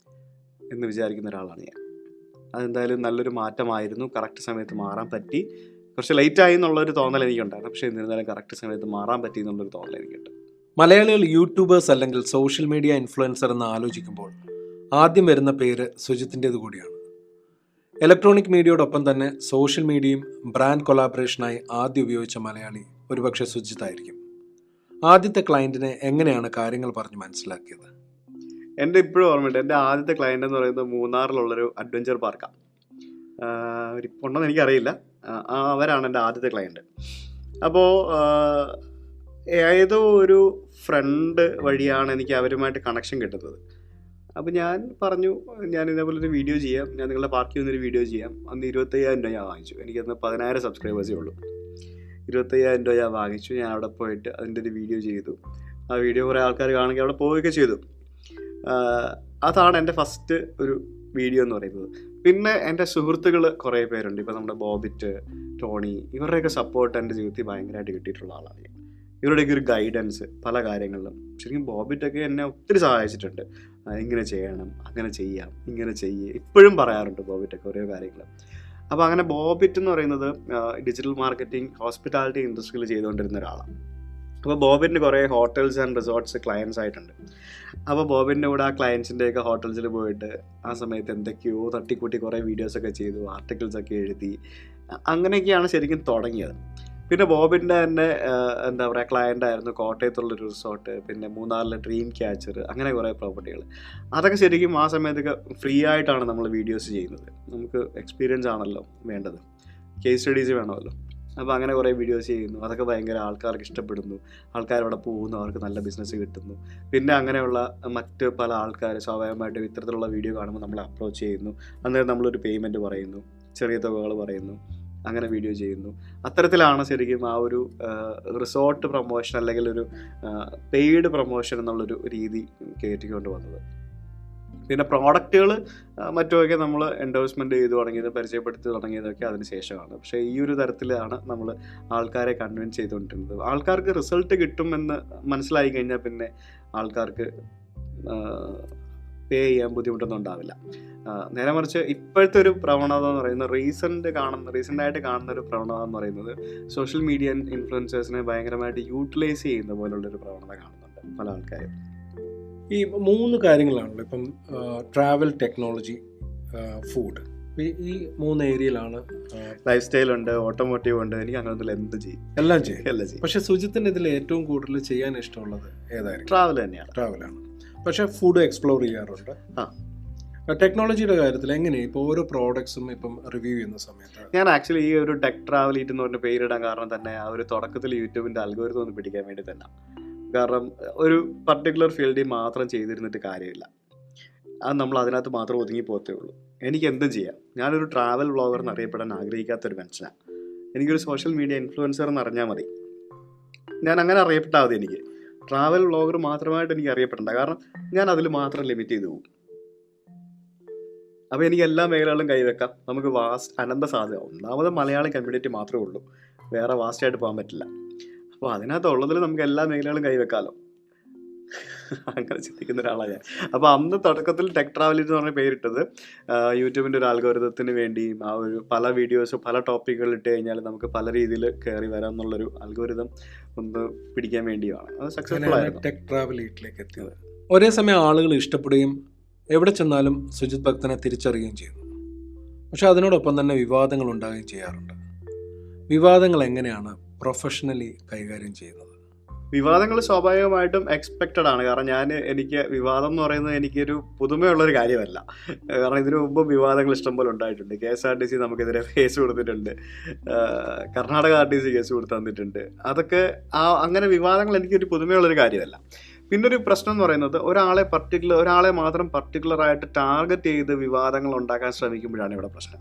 എന്ന് വിചാരിക്കുന്ന ഒരാളാണ് ഞാൻ. അതെന്തായാലും നല്ലൊരു മാറ്റമായിരുന്നു. കറക്റ്റ് സമയത്ത് മാറാൻ പറ്റി. കുറച്ച് ലേറ്റായി എന്നുള്ളൊരു തോന്നൽ എനിക്കുണ്ടായിരുന്നു, പക്ഷേ എന്നിരുന്നാലും കറക്റ്റ് സമയത്ത് മാറാൻ പറ്റി എന്നുള്ളൊരു തോന്നൽ എനിക്കുണ്ട്. മലയാളികൾ യൂട്യൂബേഴ്സ് അല്ലെങ്കിൽ സോഷ്യൽ മീഡിയ ഇൻഫ്ലുവൻസർ എന്ന് ആലോചിക്കുമ്പോൾ ആദ്യം വരുന്ന പേര് സുജിത്തിൻ്റേത് കൂടിയാണ്. ഇലക്ട്രോണിക് മീഡിയയോടൊപ്പം തന്നെ സോഷ്യൽ മീഡിയയും ബ്രാൻഡ് കൊളാബറേഷനായി ആദ്യം ഉപയോഗിച്ച മലയാളി ഒരുപക്ഷെ സുജിത്തായിരിക്കും. ആദ്യത്തെ ക്ലയൻറ്റിനെ എങ്ങനെയാണ് കാര്യങ്ങൾ പറഞ്ഞ് മനസ്സിലാക്കിയത്? എൻ്റെ ഇപ്പോഴും ഓർമ്മയുണ്ട്. എൻ്റെ ആദ്യത്തെ ക്ലയൻ്റ് എന്ന് പറയുന്നത് മൂന്നാറിലുള്ളൊരു അഡ്വഞ്ചർ പാർക്കാണ്. ഉണ്ടെന്ന് എനിക്കറിയില്ല. അവരാണ് എൻ്റെ ആദ്യത്തെ ക്ലയൻറ്റ്. അപ്പോൾ ഏതോ ഒരു ഫ്രണ്ട് വഴിയാണ് എനിക്ക് അവരുമായിട്ട് കണക്ഷൻ കിട്ടുന്നത്. അപ്പോൾ ഞാൻ പറഞ്ഞു, ഞാൻ ഇതേപോലൊരു വീഡിയോ ചെയ്യാം, ഞാൻ നിങ്ങളുടെ പാർക്കിൽ നിന്നൊരു വീഡിയോ ചെയ്യാം. അന്ന് 25,000 രൂപ ഞാൻ വാങ്ങിച്ചു. എനിക്കന്ന് 10,000 സബ്സ്ക്രൈബേഴ്സേ ഉള്ളൂ. 25,000 രൂപ ഞാൻ വാങ്ങിച്ചു. ഞാൻ അവിടെ പോയിട്ട് അതിൻ്റെ ഒരു വീഡിയോ ചെയ്തു. ആ വീഡിയോ കുറേ ആൾക്കാർ കാണുകയും അവിടെ പോവുകയൊക്കെ ചെയ്തു. അതാണ് എൻ്റെ ഫസ്റ്റ് ഒരു വീഡിയോ എന്ന് പറയുന്നത്. പിന്നെ എൻ്റെ സുഹൃത്തുക്കൾ കുറേ പേരുണ്ട്. ഇപ്പോൾ നമ്മുടെ ബോബിറ്റ്, ടോണി, ഇവരുടെയൊക്കെ സപ്പോർട്ട് എൻ്റെ ജീവിതത്തിൽ ഭയങ്കരമായിട്ട് കിട്ടിയിട്ടുള്ള ആളാണ് ഞാൻ. ഇവരുടെയൊക്കെ ഒരു ഗൈഡൻസ് പല കാര്യങ്ങളിലും. ശരിക്കും ബോബിറ്റൊക്കെ എന്നെ ഒത്തിരി സഹായിച്ചിട്ടുണ്ട്. ഇങ്ങനെ ചെയ്യണം, അങ്ങനെ ചെയ്യാം, ഇങ്ങനെ ചെയ്യുക, ഇപ്പോഴും പറയാറുണ്ട് ബോബിറ്റൊക്കെ ഓരോ കാര്യങ്ങൾ. അപ്പോൾ അങ്ങനെ ബോബിറ്റ് എന്ന് പറയുന്നത് ഡിജിറ്റൽ മാർക്കറ്റിംഗ്, ഹോസ്പിറ്റാലിറ്റി ഇൻഡസ്ട്രിയിൽ ചെയ്തുകൊണ്ടിരുന്ന ഒരാളാണ്. അപ്പോൾ ബോബിൻ്റെ കുറേ ഹോട്ടൽസ് ആൻഡ് റിസോർട്ട്സ് ക്ലയൻസ് ആയിട്ടുണ്ട്. അപ്പോൾ ബോബിൻ്റെ കൂടെ ആ ക്ലയൻസിൻ്റെയൊക്കെ ഹോട്ടൽസിൽ പോയിട്ട് ആ സമയത്ത് എന്തൊക്കെയോ തട്ടിക്കൂട്ടി കുറേ വീഡിയോസൊക്കെ ചെയ്തു, ആർട്ടിക്കിൾസൊക്കെ എഴുതി. അങ്ങനെയൊക്കെയാണ് ശരിക്കും തുടങ്ങിയത്. പിന്നെ ബോബിൻ്റെ തന്നെ എന്താ പറയുക ക്ലയൻ്റ് ആയിരുന്നു കോട്ടയത്തുള്ളൊരു റിസോർട്ട്, പിന്നെ മൂന്നാറിലെ ഡ്രീം ക്യാച്ചർ, അങ്ങനെ കുറേ പ്രോപ്പർട്ടികൾ. അതൊക്കെ ശരിക്കും ആ സമയത്തൊക്കെ ഫ്രീ ആയിട്ടാണ് നമ്മൾ വീഡിയോസ് ചെയ്യുന്നത്. നമുക്ക് എക്സ്പീരിയൻസ് ആണല്ലോ വേണ്ടത്, കേസ് സ്റ്റഡീസ് വേണമല്ലോ. അപ്പോൾ അങ്ങനെ കുറേ വീഡിയോസ് ചെയ്യുന്നു. അതൊക്കെ ഭയങ്കര ആൾക്കാർക്ക് ഇഷ്ടപ്പെടുന്നു. ആൾക്കാരവിടെ പോകുന്നു, അവർക്ക് നല്ല ബിസിനസ് കിട്ടുന്നു. പിന്നെ അങ്ങനെയുള്ള മറ്റ് പല ആൾക്കാർ സ്വാഭാവികമായിട്ടും ഇത്തരത്തിലുള്ള വീഡിയോ കാണുമ്പോൾ നമ്മളെ അപ്രോച്ച് ചെയ്യുന്നു. അന്നേരം നമ്മളൊരു പേയ്മെൻറ്റ് പറയുന്നു, ചെറിയ തുകകൾ പറയുന്നു, അങ്ങനെ വീഡിയോ ചെയ്യുന്നു. അത്തരത്തിലാണ് ശരിക്കും ആ ഒരു റിസോർട്ട് പ്രൊമോഷൻ അല്ലെങ്കിൽ ഒരു പെയ്ഡ് പ്രൊമോഷൻ എന്നുള്ളൊരു രീതി കയറ്റിക്കൊണ്ട് വന്നത്. പിന്നെ പ്രോഡക്റ്റുകൾ മറ്റുമൊക്കെ നമ്മൾ എൻഡോഴ്സ്മെൻറ്റ് ചെയ്ത് തുടങ്ങിയത്, പരിചയപ്പെടുത്തി തുടങ്ങിയതൊക്കെ അതിന് ശേഷമാണ്. പക്ഷേ ഈ ഒരു തരത്തിലാണ് നമ്മൾ ആൾക്കാരെ കൺവിൻസ് ചെയ്തുകൊണ്ടിരുന്നത്. ആൾക്കാർക്ക് റിസൾട്ട് കിട്ടുമെന്ന് മനസ്സിലായി കഴിഞ്ഞാൽ പിന്നെ ആൾക്കാർക്ക് പേ ചെയ്യാൻ ബുദ്ധിമുട്ടൊന്നും ഉണ്ടാവില്ല. നേരെ മറിച്ച് ഇപ്പോഴത്തെ ഒരു പ്രവണത എന്ന് പറയുന്നത് റീസെൻ്റായിട്ട് കാണുന്ന ഒരു പ്രവണത എന്ന് പറയുന്നത് സോഷ്യൽ മീഡിയ ഇൻഫ്ലുവൻസേഴ്സിനെ ഭയങ്കരമായിട്ട് യൂട്ടിലൈസ് ചെയ്യുന്ന പോലുള്ളൊരു പ്രവണത കാണുന്നുണ്ട് പല ആൾക്കാരും. ഈ 3 കാര്യങ്ങളാണല്ലോ ഇപ്പം ട്രാവൽ, ടെക്നോളജി, ഫുഡ്. ഈ 3 ഏരിയയിലാണ് ലൈഫ് സ്റ്റൈലുണ്ട്, ഓട്ടോമോട്ടീവ് ഉണ്ട്. എനിക്ക് അങ്ങനെ എല്ലാം ചെയ്യും. പക്ഷെ സുജിത്തിന് ഇതിൽ ഏറ്റവും കൂടുതൽ ചെയ്യാൻ ഇഷ്ടമുള്ളത് ഏതായിരിക്കും? ട്രാവൽ തന്നെയാണ്. ട്രാവലാണ്. പക്ഷെ ഫുഡ് എക്സ്പ്ലോർ ചെയ്യാറുണ്ട്. ടെക്നോളജിയുടെ കാര്യത്തിൽ എങ്ങനെയാണ് ഇപ്പോൾ ഓരോ പ്രോഡക്ട്സും ഇപ്പം റിവ്യൂ ചെയ്യുന്ന സമയത്ത്? ഞാൻ ആക്ച്വലി ഈ ഒരു ടെക് ട്രാവൽ ഈറ്റ് എന്ന് പറഞ്ഞ പേരിടാൻ കാരണം തന്നെ ആ ഒരു തുടക്കത്തിൽ യൂട്യൂബിൻ്റെ അൽഗോരിതം ഒന്ന് പിടിക്കാൻ വേണ്ടി തന്നെ. കാരണം ഒരു പർട്ടിക്കുലർ ഫീൽഡിൽ മാത്രം ചെയ്തിരുന്നിട്ട് കാര്യമില്ല. അത് നമ്മൾ അതിനകത്ത് മാത്രം ഒതുങ്ങി പോകത്തേ ഉള്ളൂ. എനിക്ക് എന്തും ചെയ്യാം. ഞാനൊരു ട്രാവൽ വ്ളോഗർ എന്നറിയപ്പെടാൻ ആഗ്രഹിക്കാത്തൊരു മനുഷ്യനാണ്. എനിക്കൊരു സോഷ്യൽ മീഡിയ ഇൻഫ്ലുവൻസർ എന്ന് അറിഞ്ഞാൽ മതി. ഞാൻ അങ്ങനെ അറിയപ്പെട്ടാൽ മതി. എനിക്ക് ട്രാവൽ വ്ളോഗർ മാത്രമായിട്ട് എനിക്ക് അറിയപ്പെടേണ്ട. കാരണം ഞാൻ അതിൽ മാത്രം ലിമിറ്റ് ചെയ്തു പോകും. അപ്പോൾ എനിക്ക് എല്ലാ മേഖലകളിലും കൈവെക്കാം. നമുക്ക് അനന്ത സാധ്യത. ഒന്നാമത് മലയാളി കമ്മ്യൂണിറ്റി മാത്രമേ ഉള്ളൂ, വേറെ വാസ്റ്റായിട്ട് പോകാൻ പറ്റില്ല. അപ്പോൾ അതിനകത്തുള്ളതിൽ നമുക്ക് എല്ലാ മേഖലകളും കൈവെക്കാമല്ലോ. അങ്ങനെ ചിന്തിക്കുന്ന ഒരാളാണ് ഞാൻ. അപ്പോൾ അന്ന് തുടക്കത്തിൽ ടെക് ട്രാവൽ എന്ന് പറഞ്ഞ പേരിട്ടത് യൂട്യൂബിൻ്റെ ഒരു അൽഗോരിതത്തിന് വേണ്ടിയും ആ ഒരു പല വീഡിയോസ് പല ടോപ്പിക്കുകൾ ഇട്ട് കഴിഞ്ഞാൽ നമുക്ക് പല രീതിയിൽ കയറി വരാം എന്നുള്ളൊരു അൽഗോരിതം ഒന്ന് പിടിക്കാൻ വേണ്ടിയാണ്. അത് സക്സസ്ഫുൾ ആയിരുന്നു ടെക് ട്രാവൽ ഈറ്റിലേക്ക് എത്തിയത്. ഒരേ സമയം ആളുകൾ ഇഷ്ടപ്പെടുകയും എവിടെ ചെന്നാലും സുജിത് ഭക്തനെ തിരിച്ചറിയുകയും ചെയ്യുന്നു. പക്ഷെ അതിനോടൊപ്പം തന്നെ വിവാദങ്ങൾ ഉണ്ടാകുകയും ചെയ്യാറുണ്ട്. വിവാദങ്ങൾ എങ്ങനെയാണ് പ്രൊഫഷണലി കൈകാര്യം ചെയ്യുന്നത്? വിവാദങ്ങൾ സ്വാഭാവികമായിട്ടും എക്സ്പെക്റ്റഡ് ആണ്. കാരണം എനിക്ക് വിവാദം എന്ന് പറയുന്നത് എനിക്കൊരു പുതുമയുള്ളൊരു കാര്യമല്ല. കാരണം ഇതിനു മുമ്പ് വിവാദങ്ങൾ ഇഷ്ടംപോലെ ഉണ്ടായിട്ടുണ്ട്. KSRTC നമുക്കെതിരെ കേസ് കൊടുത്തിട്ടുണ്ട്, കർണാടക RTC കേസ് കൊടുത്ത് തന്നിട്ടുണ്ട്. അതൊക്കെ അങ്ങനെ വിവാദങ്ങൾ എനിക്കൊരു പുതുമയുള്ളൊരു കാര്യമല്ല. പിന്നൊരു പ്രശ്നം എന്ന് പറയുന്നത് ഒരാളെ മാത്രം പർട്ടിക്കുലറായിട്ട് ടാർഗറ്റ് ചെയ്ത് വിവാദങ്ങൾ ഉണ്ടാക്കാൻ ശ്രമിക്കുമ്പോഴാണ് ഇവിടെ പ്രശ്നം.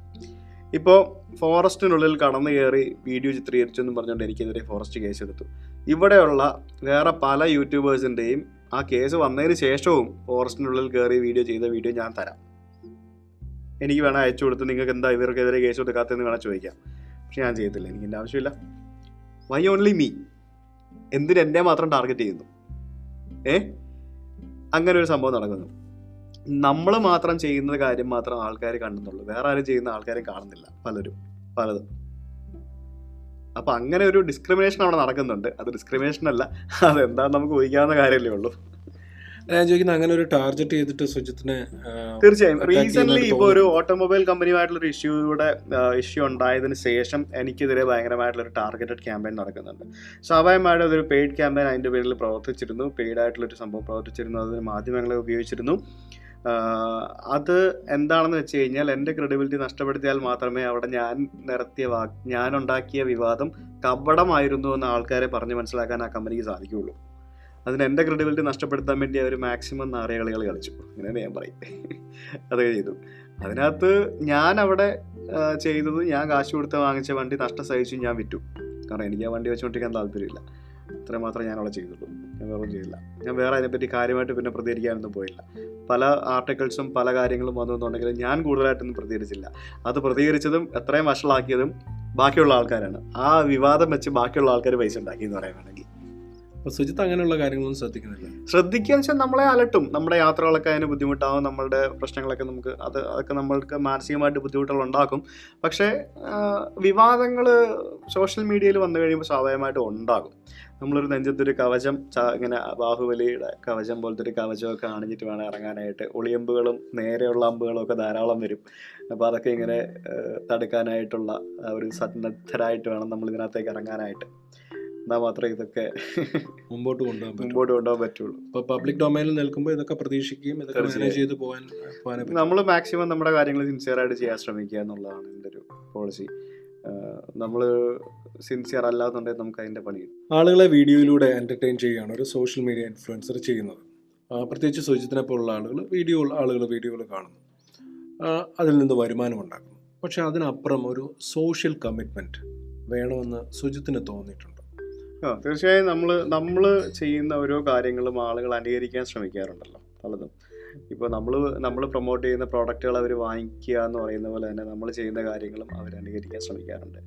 ഇപ്പോൾ ഫോറസ്റ്റിനുള്ളിൽ കടന്നു കയറി വീഡിയോ ചിത്രീകരിച്ചെന്ന് പറഞ്ഞുകൊണ്ട് എനിക്കെതിരെ ഫോറസ്റ്റ് കേസ് എടുത്തു. ഇവിടെയുള്ള വേറെ പല യൂട്യൂബേഴ്സിൻ്റെയും ആ കേസ് വന്നതിന് ശേഷവും ഫോറസ്റ്റിനുള്ളിൽ കയറി വീഡിയോ ചെയ്ത വീഡിയോ ഞാൻ തരാം. എനിക്ക് വേണം അയച്ചു കൊടുത്ത് നിങ്ങൾക്ക് എന്താ ഇവർക്കെതിരെ കേസ് കൊടുക്കാത്തതെന്ന് വേണം ചോദിക്കാം. പക്ഷെ ഞാൻ ചെയ്യത്തില്ല. എനിക്ക് എൻ്റെ ആവശ്യമില്ല. Why only me? എന്തിന് എന്നെ മാത്രം ടാർഗറ്റ് ചെയ്യുന്നു? അങ്ങനെ ഒരു സംഭവം നടക്കുന്നു. നമ്മൾ മാത്രം ചെയ്യുന്ന കാര്യം മാത്രം ആൾക്കാർ കാണുന്നുള്ളൂ, വേറെ ആരും ചെയ്യുന്ന ആൾക്കാരും കാണുന്നില്ല പലതും. അപ്പം അങ്ങനെ ഒരു ഡിസ്ക്രിമിനേഷൻ അവിടെ നടക്കുന്നുണ്ട്. അത് ഡിസ്ക്രിമിനേഷൻ അല്ല, അതെന്താണെന്ന് നമുക്ക് ഊഹിക്കാവുന്ന കാര്യമല്ലേ ഉള്ളൂ. ഞാൻ ചോദിക്കുന്നത് അങ്ങനെ ഒരു ടാർഗറ്റ് ചെയ്തിട്ട് സുജിത്തിനെ തീർച്ചയായും റീസെന്റ് ഇപ്പോൾ ഒരു ഓട്ടോമൊബൈൽ കമ്പനിയുമായിട്ടുള്ളൊരു ഇഷ്യൂ ഉണ്ടായതിനു ശേഷം എനിക്കെതിരെ ഭയങ്കരമായിട്ടുള്ളൊരു ടാർഗറ്റഡ് ക്യാമ്പയിൻ നടക്കുന്നുണ്ട്. സ്വാഭാവികമായിട്ടും അതൊരു പെയ്ഡ് ക്യാമ്പയിൻ അതിൻ്റെ പേരിൽ പ്രവർത്തിച്ചിരുന്നു. പെയ്ഡ് ആയിട്ടുള്ളൊരു സംഭവം പ്രവർത്തിച്ചിരുന്നു. അതിന് മാധ്യമങ്ങളെ ഉപയോഗിച്ചിരുന്നു. അത് എന്താണെന്ന് വെച്ച് കഴിഞ്ഞാൽ എൻ്റെ ക്രെഡിബിലിറ്റി നഷ്ടപ്പെടുത്തിയാൽ മാത്രമേ അവിടെ ഞാൻ ഉണ്ടാക്കിയ വിവാദം കപടമായിരുന്നു എന്ന് ആൾക്കാരെ പറഞ്ഞ് മനസ്സിലാക്കാൻ ആ കമ്പനിക്ക് സാധിക്കുകയുള്ളൂ. അതിന് എൻ്റെ ക്രെഡിബിലിറ്റി നഷ്ടപ്പെടുത്താൻ വേണ്ടി അവർ മാക്സിമം നാറികളികൾ കളിച്ചു. അങ്ങനെയാണ് ഞാൻ പറയും. അത് ചെയ്തു. അതിനകത്ത് ഞാൻ അവിടെ ചെയ്തത്, ഞാൻ കാശ് കൊടുത്ത് വാങ്ങിച്ച വണ്ടി നഷ്ടം സഹിച്ചു ഞാൻ വിറ്റു. കാരണം എനിക്ക് ആ വണ്ടി വെച്ചുകൊണ്ടിരിക്കാൻ താല്പര്യമില്ല. അത്രയും മാത്രമേ ഞാനവിടെ ചെയ്തുള്ളൂ. ഞാൻ വേറെ ചെയ്യില്ല. ഞാൻ വേറെ അതിനെപ്പറ്റി കാര്യമായിട്ട് പിന്നെ പ്രതികരിക്കാനൊന്നും പോയില്ല. പല ആർട്ടിക്കിൾസും പല കാര്യങ്ങളും വന്നെന്നുണ്ടെങ്കിൽ ഞാൻ കൂടുതലായിട്ടൊന്നും പ്രതികരിച്ചില്ല. അത് പ്രതികരിച്ചതും എത്രയും വഷളാക്കിയതും ബാക്കിയുള്ള ആൾക്കാരാണ്. ആ വിവാദം വെച്ച് ബാക്കിയുള്ള ആൾക്കാർ പൈസ ഉണ്ടാക്കി എന്ന് പറയാൻ വേണമെങ്കിൽ. അപ്പോൾ സുജിത്ത് അങ്ങനെയുള്ള കാര്യങ്ങളൊന്നും ശ്രദ്ധിക്കുന്നില്ല. ശ്രദ്ധിക്കുക എന്ന് വെച്ചാൽ നമ്മളെ അലട്ടും, നമ്മുടെ യാത്രകളൊക്കെ അതിന് ബുദ്ധിമുട്ടാവും, നമ്മളുടെ പ്രശ്നങ്ങളൊക്കെ നമുക്ക് അതൊക്കെ നമ്മൾക്ക് മാനസികമായിട്ട് ബുദ്ധിമുട്ടുകൾ ഉണ്ടാക്കും. പക്ഷേ വിവാദങ്ങൾ സോഷ്യൽ മീഡിയയിൽ വന്നു കഴിയുമ്പോൾ സ്വാഭാവികമായിട്ടും ഉണ്ടാകും. നമ്മളൊരു നെഞ്ചത്തൊരു കവചം ഇങ്ങനെ ബാഹുബലിയുടെ കവചം പോലത്തെ ഒരു കവചമൊക്കെ അണിഞ്ഞിട്ട് വേണം ഇറങ്ങാനായിട്ട്. ഒളിയമ്പുകളും നേരെയുള്ള അമ്പുകളും ഒക്കെ ധാരാളം വരും. അപ്പോൾ അതൊക്കെ ഇങ്ങനെ തടുക്കാനായിട്ടുള്ള ഒരു സന്നദ്ധരായിട്ട് വേണം നമ്മൾ ഇതിനകത്തേക്ക് ഇറങ്ങാനായിട്ട്. എന്നാൽ മാത്രമേ ഇതൊക്കെ മുമ്പോട്ട് കൊണ്ടുപോകാൻ പറ്റുള്ളൂ. ഇപ്പോൾ പബ്ലിക് ഡൊമൈനിൽ നിൽക്കുമ്പോൾ ഇതൊക്കെ പ്രതീക്ഷിക്കുകയും ഇതൊക്കെ മാനേജ് ചെയ്ത് പോകാൻ നമ്മൾ മാക്സിമം നമ്മുടെ കാര്യങ്ങൾ സിൻസിയറായിട്ട് ചെയ്യാൻ ശ്രമിക്കുക എന്നുള്ളതാണ് എൻ്റെ ഒരു പോളിസി. നമ്മൾ സിൻസിയർ അല്ലാന്നുണ്ടെങ്കിൽ നമുക്ക് അതിൻ്റെ പണി. ആളുകളെ വീഡിയോയിലൂടെ എൻ്റർടൈൻ ചെയ്യുകയാണ് ഒരു സോഷ്യൽ മീഡിയ ഇൻഫ്ലുവൻസർ ചെയ്യുന്നത്. പ്രത്യേകിച്ച് സുജിത്തിനെ പോലുള്ള ആളുകൾ വീഡിയോകൾ കാണുന്നു, അതിൽ നിന്ന് വരുമാനം ഉണ്ടാക്കുന്നു. പക്ഷെ അതിനപ്പുറം ഒരു സോഷ്യൽ കമ്മിറ്റ്മെൻറ്റ് വേണമെന്ന് സുജിത്തിന് തോന്നിയിട്ടുണ്ട്. തീർച്ചയായും നമ്മൾ ചെയ്യുന്ന ഓരോ കാര്യങ്ങളും ആളുകൾ അനുകരിക്കാൻ ശ്രമിക്കാറുണ്ടല്ലോ പലതും. ഇപ്പോൾ നമ്മൾ പ്രൊമോട്ട് ചെയ്യുന്ന പ്രോഡക്റ്റുകൾ അവർ വാങ്ങിക്കുക എന്ന് പറയുന്ന പോലെ തന്നെ നമ്മൾ ചെയ്യുന്ന കാര്യങ്ങളും അവർ അനുകരിക്കാൻ ശ്രമിക്കാറുണ്ട്.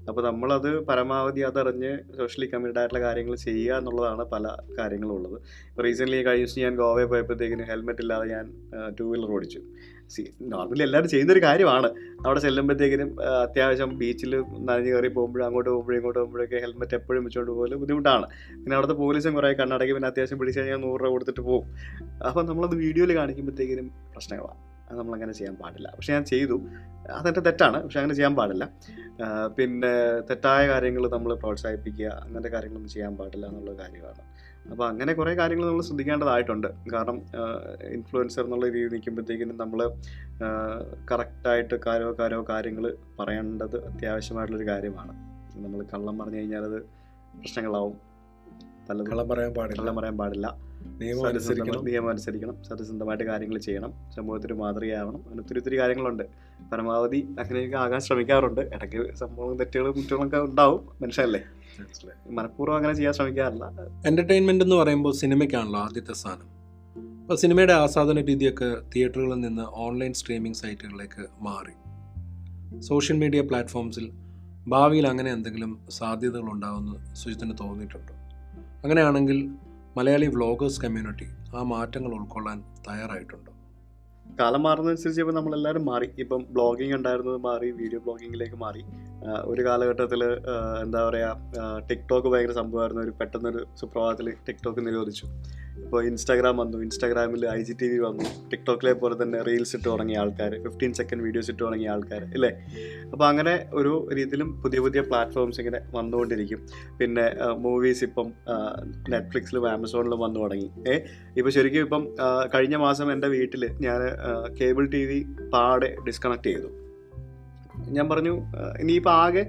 അപ്പോൾ നമ്മളത് പരമാവധി അതറിഞ്ഞ് സോഷ്യലി കമ്മിറ്റഡ് ആയിട്ടുള്ള കാര്യങ്ങൾ ചെയ്യുക എന്നുള്ളതാണ് പല കാര്യങ്ങളും ഉള്ളത്. ഇപ്പോൾ റീസെൻ്റ്ലി കഴിഞ്ഞ ദിവസം ഞാൻ ഗോവയിൽ പോയപ്പോഴത്തേക്കിന് ഹെൽമെറ്റ് ഇല്ലാതെ ഞാൻ 2 വീലർ ഓടിച്ചു. നോർമലി എല്ലാവരും ചെയ്യുന്നൊരു കാര്യമാണ്. അവിടെ ചെല്ലുമ്പോഴത്തേക്കിനും അത്യാവശ്യം ബീച്ചിൽ നനഞ്ഞ് കയറി പോകുമ്പോഴും അങ്ങോട്ട് ഇങ്ങോട്ട് പോകുമ്പോഴൊക്കെ ഹെൽമെറ്റ് എപ്പോഴും വെച്ചുകൊണ്ട് പോലും ബുദ്ധിമുട്ടാണ്. പിന്നെ അവിടുത്തെ പോലീസും കുറേ കണ്ണടക്കി പിന്നെ അത്യാവശ്യം പിടിച്ച് കഴിഞ്ഞാൽ 100 രൂപ കൊടുത്തിട്ട് പോകും. അപ്പം നമ്മളത് വീഡിയോയിൽ കാണിക്കുമ്പോഴത്തേക്കിനും പ്രശ്നങ്ങളാണ്. അത് നമ്മളങ്ങനെ ചെയ്യാൻ പാടില്ല. പക്ഷെ ഞാൻ ചെയ്തു, അതെൻ്റെ തെറ്റാണ്, പക്ഷെ അങ്ങനെ ചെയ്യാൻ പാടില്ല. പിന്നെ തെറ്റായ കാര്യങ്ങൾ നമ്മൾ പ്രോത്സാഹിപ്പിക്കുക, അങ്ങനത്തെ കാര്യങ്ങളൊന്നും ചെയ്യാൻ പാടില്ല എന്നുള്ള കാര്യമാണ്. അപ്പോൾ അങ്ങനെ കുറേ കാര്യങ്ങൾ നമ്മൾ ശ്രദ്ധിക്കേണ്ടതായിട്ടുണ്ട്. കാരണം ഇൻഫ്ലുവൻസർ എന്നുള്ള രീതിയിൽ നിൽക്കുമ്പോഴത്തേക്കിനും നമ്മൾ കറക്റ്റായിട്ട് കാര്യങ്ങൾ പറയേണ്ടത് അത്യാവശ്യമായിട്ടുള്ളൊരു കാര്യമാണ്. നമ്മൾ കള്ളം പറഞ്ഞു കഴിഞ്ഞാൽ അത് പ്രശ്നങ്ങളാവും. കള്ളം പറയാൻ പാടില്ല. നിയമം അനുസരിക്കണം, സത്യസന്ധമായിട്ട് കാര്യങ്ങൾ ചെയ്യണം, സമൂഹത്തിന് മാതൃകയാവണം. അങ്ങനെ ഒത്തിരി കാര്യങ്ങളുണ്ട്. പരമാവധി അങ്ങനെയൊക്കെ ആകാൻ ശ്രമിക്കാറുണ്ട്. ഇടയ്ക്ക് സംഭവം കുറ്റങ്ങളൊക്കെ ഉണ്ടാവും, മനുഷ്യല്ലേ, മനഃപൂർവ്വം അങ്ങനെ ചെയ്യാൻ ശ്രമിക്കാറില്ല. എൻ്റർടൈൻമെൻ്റ് എന്ന് പറയുമ്പോൾ സിനിമയ്ക്കാണല്ലോ ആദ്യത്തെ സ്ഥാനം. അപ്പോൾ സിനിമയുടെ ആസ്വാദന രീതിയൊക്കെ തിയേറ്ററുകളിൽ നിന്ന് ഓൺലൈൻ സ്ട്രീമിംഗ് സൈറ്റുകളിലേക്ക് മാറി. സോഷ്യൽ മീഡിയ പ്ലാറ്റ്ഫോംസിൽ ഭാവിയിൽ അങ്ങനെ എന്തെങ്കിലും സാധ്യതകൾ ഉണ്ടാകുമെന്ന് സുജിത്തിന് തോന്നിയിട്ടുണ്ടോ? അങ്ങനെയാണെങ്കിൽ മലയാളി വ്ളോഗേഴ്സ് കമ്മ്യൂണിറ്റി ആ മാറ്റങ്ങൾ ഉൾക്കൊള്ളാൻ തയ്യാറായിട്ടുണ്ടോ? കാലം മാറുന്നതനുസരിച്ച് ഇപ്പോൾ നമ്മളെല്ലാവരും മാറി. ഇപ്പം ബ്ലോഗിങ് ഉണ്ടായിരുന്നത് മാറി, വീഡിയോ ബ്ലോഗിങ്ങിലേക്ക് മാറി. ഒരു കാലഘട്ടത്തിൽ എന്താ പറയുക, ടിക്ടോക്ക് ഭയങ്കര സംഭവമായിരുന്നു. പെട്ടെന്നൊരു സുപ്രഭാതത്തിൽ ടിക്ടോക്ക് നിരോധിച്ചു. ഇപ്പോൾ ഇൻസ്റ്റാഗ്രാം വന്നു, ഇൻസ്റ്റാഗ്രാമിൽ IGTV വന്നു, ടിക്ടോക്കിലെ പോലെ തന്നെ റീൽസ് ഇട്ട് തുടങ്ങിയ ആൾക്കാർ, 15 സെക്കൻഡ് വീഡിയോസ് ഇട്ട് തുടങ്ങിയ ആൾക്കാർ ഇല്ലേ. അപ്പോൾ അങ്ങനെ ഒരു രീതിയിലും പുതിയ പ്ലാറ്റ്ഫോംസ് ഇങ്ങനെ വന്നുകൊണ്ടിരിക്കും. പിന്നെ മൂവീസ് ഇപ്പം നെറ്റ്ഫ്ലിക്സിലും ആമസോണിലും വന്നു തുടങ്ങി. ഇപ്പോൾ ശരിക്കും ഇപ്പം കഴിഞ്ഞ മാസം എൻ്റെ വീട്ടിൽ ഞാൻ കേബിൾ TV പാടെ ഡിസ്കണക്ട് ചെയ്തു. ഞാൻ പറഞ്ഞു ഇനിയിപ്പോൾ ആകെ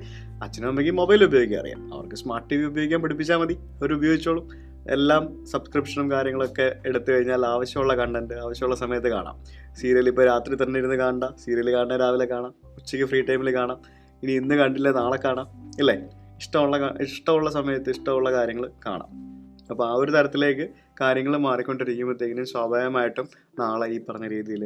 അച്ഛനും അമ്മയ്ക്കും മൊബൈൽ ഉപയോഗിക്കാൻ അറിയാം, അവർക്ക് സ്മാർട്ട് TV ഉപയോഗിക്കാൻ പഠിപ്പിച്ചാൽ മതി, അവർ ഉപയോഗിച്ചോളും. എല്ലാം സബ്സ്ക്രിപ്ഷനും കാര്യങ്ങളൊക്കെ എടുത്തു കഴിഞ്ഞാൽ ആവശ്യമുള്ള കണ്ടൻറ്റ് ആവശ്യമുള്ള സമയത്ത് കാണാം. സീരിയൽ ഇപ്പോൾ രാത്രി തന്നെ ഇരുന്ന് കാണണ്ട, സീരിയൽ കാണാൻ രാവിലെ കാണാം, ഉച്ചയ്ക്ക് ഫ്രീ ടൈമിൽ കാണാം, ഇനി ഇന്ന് കണ്ടില്ല നാളെ കാണാം ഇല്ലേ. ഇഷ്ടമുള്ള സമയത്ത് ഇഷ്ടമുള്ള കാര്യങ്ങൾ കാണാം. അപ്പോൾ ആ ഒരു തരത്തിലേക്ക് കാര്യങ്ങൾ മാറിക്കൊണ്ടിരിക്കുമ്പോഴത്തേക്കിനും സ്വാഭാവികമായിട്ടും നാളെ ഈ പറഞ്ഞ രീതിയിൽ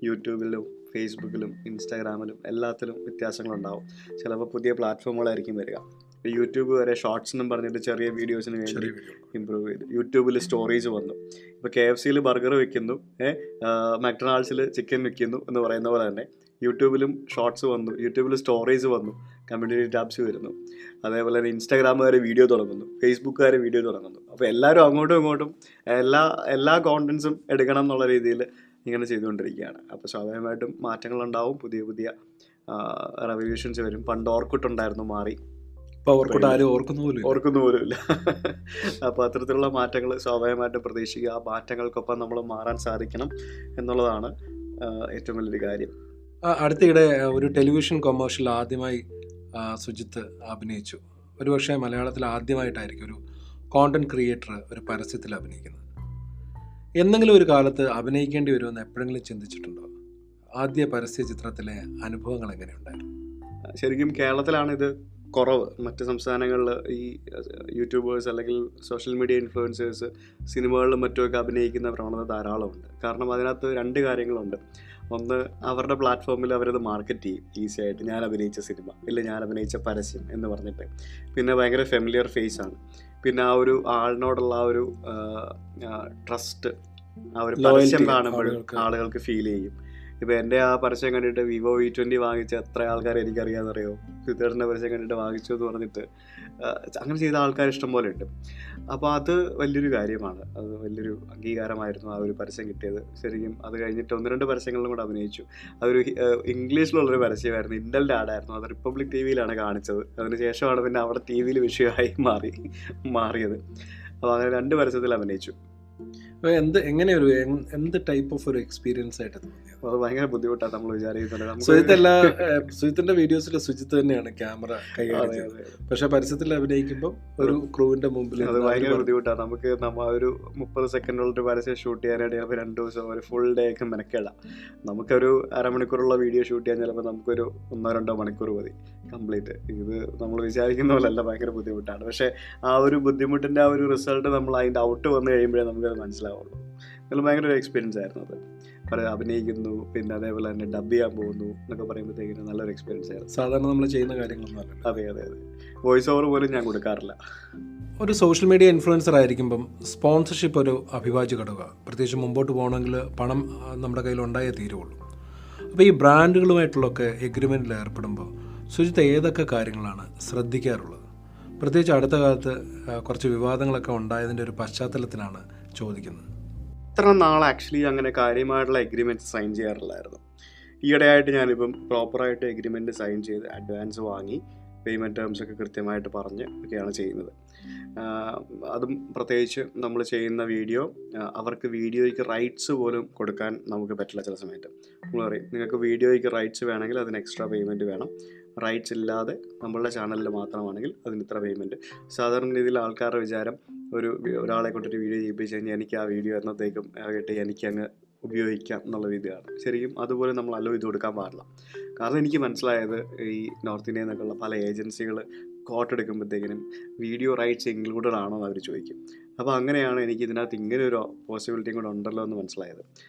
യൂട്യൂബിലും ഫേസ്ബുക്കിലും ഇൻസ്റ്റാഗ്രാമിലും എല്ലാത്തിലും വ്യത്യാസങ്ങളുണ്ടാവും. ചിലപ്പോൾ പുതിയ പ്ലാറ്റ്ഫോമുകളായിരിക്കും വരിക. യൂട്യൂബ് വരെ ഷോർട്സ് എന്നും പറഞ്ഞിട്ട് ചെറിയ വീഡിയോസിന് വേണ്ടി ഇമ്പ്രൂവ് ചെയ്തു. യൂട്യൂബിൽ സ്റ്റോറീസ് വന്നു. ഇപ്പോൾ KFCയിൽ ബർഗർ വെക്കുന്നു, മക്ഡൊണാൾഡ്സിൽ ചിക്കൻ വെക്കുന്നു എന്ന് പറയുന്ന പോലെ തന്നെ യൂട്യൂബിലും ഷോർട്സ് വന്നു, യൂട്യൂബിൽ സ്റ്റോറീസ് വന്നു, കമ്മ്യൂണിറ്റി ടാബ്സ് വരുന്നു. അതേപോലെ തന്നെ ഇൻസ്റ്റാഗ്രാമുകാർ വീഡിയോ തുടങ്ങുന്നു, ഫേസ്ബുക്കുകാർ വീഡിയോ തുടങ്ങുന്നു. അപ്പോൾ എല്ലാവരും അങ്ങോട്ടും ഇങ്ങോട്ടും എല്ലാ കോണ്ടൻസും എടുക്കണം എന്നുള്ള രീതിയിൽ ഇങ്ങനെ ചെയ്തുകൊണ്ടിരിക്കുകയാണ്. അപ്പോൾ സ്വാഭാവികമായിട്ടും മാറ്റങ്ങളുണ്ടാവും, പുതിയ റെവല്യൂഷൻസ് വരും. പണ്ട് ഓർക്കുട്ട് ഉണ്ടായിരുന്നു, മാറി. ഓർക്കുന്നു പോലുമില്ല. അപ്പോൾ അത്തരത്തിലുള്ള മാറ്റങ്ങൾ സ്വാഭാവികമായിട്ടും പ്രതീക്ഷിക്കുക. ആ മാറ്റങ്ങൾക്കൊപ്പം നമ്മൾ മാറാൻ സാധിക്കണം എന്നുള്ളതാണ് ഏറ്റവും വലിയൊരു കാര്യം. അടുത്തിടെ ഒരു ടെലിവിഷൻ കൊമേഴ്ഷ്യൽ ആദ്യമായി സുജിത്ത് അഭിനയിച്ചു. ഒരുപക്ഷെ മലയാളത്തിൽ ആദ്യമായിട്ടായിരിക്കും ഒരു കോണ്ടന്റ് ക്രിയേറ്റർ ഒരു പരസ്യത്തിൽ അഭിനയിക്കുന്നത്. എന്തെങ്കിലും ഒരു കാലത്ത് അഭിനയിക്കേണ്ടി വരുമെന്ന് എപ്പോഴെങ്കിലും ചിന്തിച്ചിട്ടുണ്ടോ? ആദ്യ പരസ്യ ചിത്രത്തിലെ അനുഭവങ്ങൾ എങ്ങനെയുണ്ടായിരുന്നു? ശരിക്കും കേരളത്തിലാണ് ഇത് കുറവ്. മറ്റ് സംസ്ഥാനങ്ങളിൽ ഈ യൂട്യൂബേഴ്സ് അല്ലെങ്കിൽ സോഷ്യൽ മീഡിയ ഇൻഫ്ലുവൻസേഴ്സ് സിനിമകളിലും മറ്റുമൊക്കെ അഭിനയിക്കുന്ന പ്രവണത ധാരാളമുണ്ട്. കാരണം അതിനകത്ത് 2 കാര്യങ്ങളുണ്ട്. ഒന്ന്, അവരുടെ പ്ലാറ്റ്ഫോമിൽ അവരത് മാർക്കറ്റ് ചെയ്യും ഈസി ആയിട്ട്. ഞാൻ അഭിനയിച്ച സിനിമ, ഇല്ല ഞാൻ അഭിനയിച്ച പരസ്യം എന്ന് പറഞ്ഞിട്ട്. പിന്നെ ഭയങ്കര ഫെമിലിയർ ഫേസ് ആണ്. പിന്നെ ആ ഒരു ആളിനോടുള്ള ആ ഒരു ട്രസ്റ്റ്, ആ ഒരു പരസ്യം കാണുമ്പോഴും ആളുകൾക്ക് ഫീൽ ചെയ്യും. ഇപ്പോൾ എൻ്റെ ആ പരസ്യം കണ്ടിട്ട് Vivo V20 വാങ്ങിച്ച എത്ര ആൾക്കാർ എനിക്കറിയാമെന്നറിയോ? സിദ്ധാർത്ഥൻ്റെ പരസ്യം കണ്ടിട്ട് വാങ്ങിച്ചു എന്ന് പറഞ്ഞിട്ട് അങ്ങനെ ചെയ്ത ആൾക്കാർ ഇഷ്ടം പോലെ ഉണ്ട്. അപ്പോൾ അത് വലിയൊരു കാര്യമാണ്. അത് വലിയൊരു അംഗീകാരമായിരുന്നു ആ ഒരു പരസ്യം കിട്ടിയത്. ശരിക്കും അത് കഴിഞ്ഞിട്ട് 1-2 പരസ്യങ്ങളിലും കൂടെ അഭിനയിച്ചു. അതൊരു ഇംഗ്ലീഷിലുള്ളൊരു പരസ്യമായിരുന്നു. ഇൻഡലിൻ്റെ ആഡായിരുന്നു. അത് റിപ്പബ്ലിക് TV-യിലാണ് കാണിച്ചത്. അതിന് ശേഷമാണ് പിന്നെ അവിടെ TV-യിൽ വിഷയമായി മാറിയത്. അപ്പോൾ അങ്ങനെ 2 പരസ്യത്തിൽ അഭിനയിച്ചു. എന്ത് ടൈപ്പ് ഓഫ് ഒരു എക്സ്പീരിയൻസ് ആയിട്ട് തോന്നിയത്? അത് ഭയങ്കര ബുദ്ധിമുട്ടാണ് നമ്മൾ വിചാരിക്കുന്നത്. സുജിത്തിന്റെ വീഡിയോസിൽ സുജിത്ത് തന്നെയാണ് ക്യാമറ കൈകാര്യം ചെയ്യുന്നത്. പക്ഷെ പരസ്യത്തിൽ അഭിനയിക്കുമ്പോൾ ഒരു ക്രൂവിന്റെ മുമ്പിൽ അത് ഭയങ്കര ബുദ്ധിമുട്ടാണ്. നമുക്ക് ഒരു 30 സെക്കൻഡുള്ള പരസ്യം ഷൂട്ട് ചെയ്യാനായിട്ട് ചിലപ്പോൾ 2 ദിവസം ഒരു ഫുൾ ഡേ ഒക്കെ മെനക്കേടാം. നമുക്കൊരു അരമണിക്കൂറുള്ള വീഡിയോ ഷൂട്ട് ചെയ്യാൻ ചിലപ്പോൾ നമുക്കൊരു 1-2 മണിക്കൂർ മതി കംപ്ലീറ്റ്. ഇത് നമ്മൾ വിചാരിക്കുന്ന പോലെയല്ല, ഭയങ്കര ബുദ്ധിമുട്ടാണ്. പക്ഷേ ആ ഒരു ബുദ്ധിമുട്ടിൻ്റെ ആ ഒരു റിസൾട്ട് നമ്മൾ അതിൻ്റെ ഔട്ട് വന്നു കഴിയുമ്പോഴേ നമുക്കത് മനസ്സിലാവുള്ളൂ. അതിൽ ഭയങ്കര ഒരു എക്സ്പീരിയൻസ് ആയിരുന്നു അത്. അഭിനയിക്കുന്നു, പിന്നെ അതേപോലെ തന്നെ ഡബ് ചെയ്യാൻ പോകുന്നു എന്നൊക്കെ പറയുമ്പോഴത്തേക്കിനും നല്ലൊരു എക്സ്പീരിയൻസ് ആയിരുന്നു. സാധാരണ നമ്മൾ ചെയ്യുന്ന കാര്യങ്ങളൊന്നും. അതെ, വോയിസ് ഓവർ പോലും ഞാൻ കൊടുക്കാറില്ല. ഒരു സോഷ്യൽ മീഡിയ ഇൻഫ്ലുവൻസർ ആയിരിക്കുമ്പം സ്പോൺസർഷിപ്പ് ഒരു അവിഭാജ്യ ഘടക. പ്രത്യേകിച്ച് മുമ്പോട്ട് പോകണമെങ്കിൽ പണം നമ്മുടെ കയ്യിൽ ഉണ്ടായേ തീരുള്ളൂ. അപ്പോൾ ഈ ബ്രാൻഡുകളുമായിട്ടുള്ളൊക്കെ എഗ്രിമെൻറ്റിൽ ഏർപ്പെടുമ്പോൾ സുജിത്ത് ഏതൊക്കെ കാര്യങ്ങളാണ് ശ്രദ്ധിക്കാറുള്ളത്? പ്രത്യേകിച്ച് അടുത്ത കാലത്ത് കുറച്ച് വിവാദങ്ങളൊക്കെ ഉണ്ടായതിൻ്റെ ഒരു പശ്ചാത്തലത്തിലാണ് ചോദിക്കുന്നത്. ഇത്ര നാൾ ആക്ച്വലി അങ്ങനെ കാര്യമായിട്ടുള്ള എഗ്രിമെൻറ്റ് സൈൻ ചെയ്യാറില്ലായിരുന്നു. ഈയിടെയായിട്ട് ഞാനിപ്പം പ്രോപ്പറായിട്ട് എഗ്രിമെൻറ്റ് സൈൻ ചെയ്ത് അഡ്വാൻസ് വാങ്ങി പേയ്മെൻറ്റ് ടേംസ് ഒക്കെ കൃത്യമായിട്ട് പറഞ്ഞ് ഒക്കെയാണ് ചെയ്യുന്നത്. അതും പ്രത്യേകിച്ച് നമ്മൾ ചെയ്യുന്ന വീഡിയോ അവർക്ക് വീഡിയോയ്ക്ക് റൈറ്റ്സ് പോലും കൊടുക്കാൻ നമുക്ക് പറ്റില്ല. ചില സമയത്ത് നമ്മൾ പറയും, നിങ്ങൾക്ക് വീഡിയോയ്ക്ക് റൈറ്റ്സ് വേണമെങ്കിൽ അതിന് എക്സ്ട്രാ പേയ്മെൻറ്റ് വേണം, റൈറ്റ്സ് ഇല്ലാതെ നമ്മളുടെ ചാനലിൽ മാത്രമാണെങ്കിൽ അതിന് ഇത്ര പേയ്മെൻറ്റ്. സാധാരണ രീതിയിൽ ആൾക്കാരുടെ വിചാരം ഒരാളെ കൊണ്ടൊരു വീഡിയോ ചെയ്യിപ്പിച്ച് കഴിഞ്ഞാൽ എനിക്ക് ആ വീഡിയോ എന്നത്തേക്കും ആകട്ടെ എനിക്കങ്ങ് ഉപയോഗിക്കാം എന്നുള്ള രീതിയാണ്. ശരിക്കും അതുപോലെ നമ്മൾ അലോ ചെയ്ത് കൊടുക്കാൻ പാടില്ല. കാരണം എനിക്ക് മനസ്സിലായത് ഈ നോർത്ത് ഇന്ത്യയിൽ നിന്നൊക്കെയുള്ള പല ഏജൻസികൾ കോട്ട് എടുക്കുമ്പോഴത്തേക്കിനും വീഡിയോ റൈറ്റ്സ് ഇൻക്ലൂഡഡ് ആണോ എന്ന് അവർ ചോദിക്കും. അപ്പോൾ അങ്ങനെയാണ് എനിക്ക് ഇതിനകത്ത് ഇങ്ങനെ ഒരു പോസിബിലിറ്റിയും കൂടെ ഉണ്ടല്ലോ എന്ന് മനസ്സിലായത്.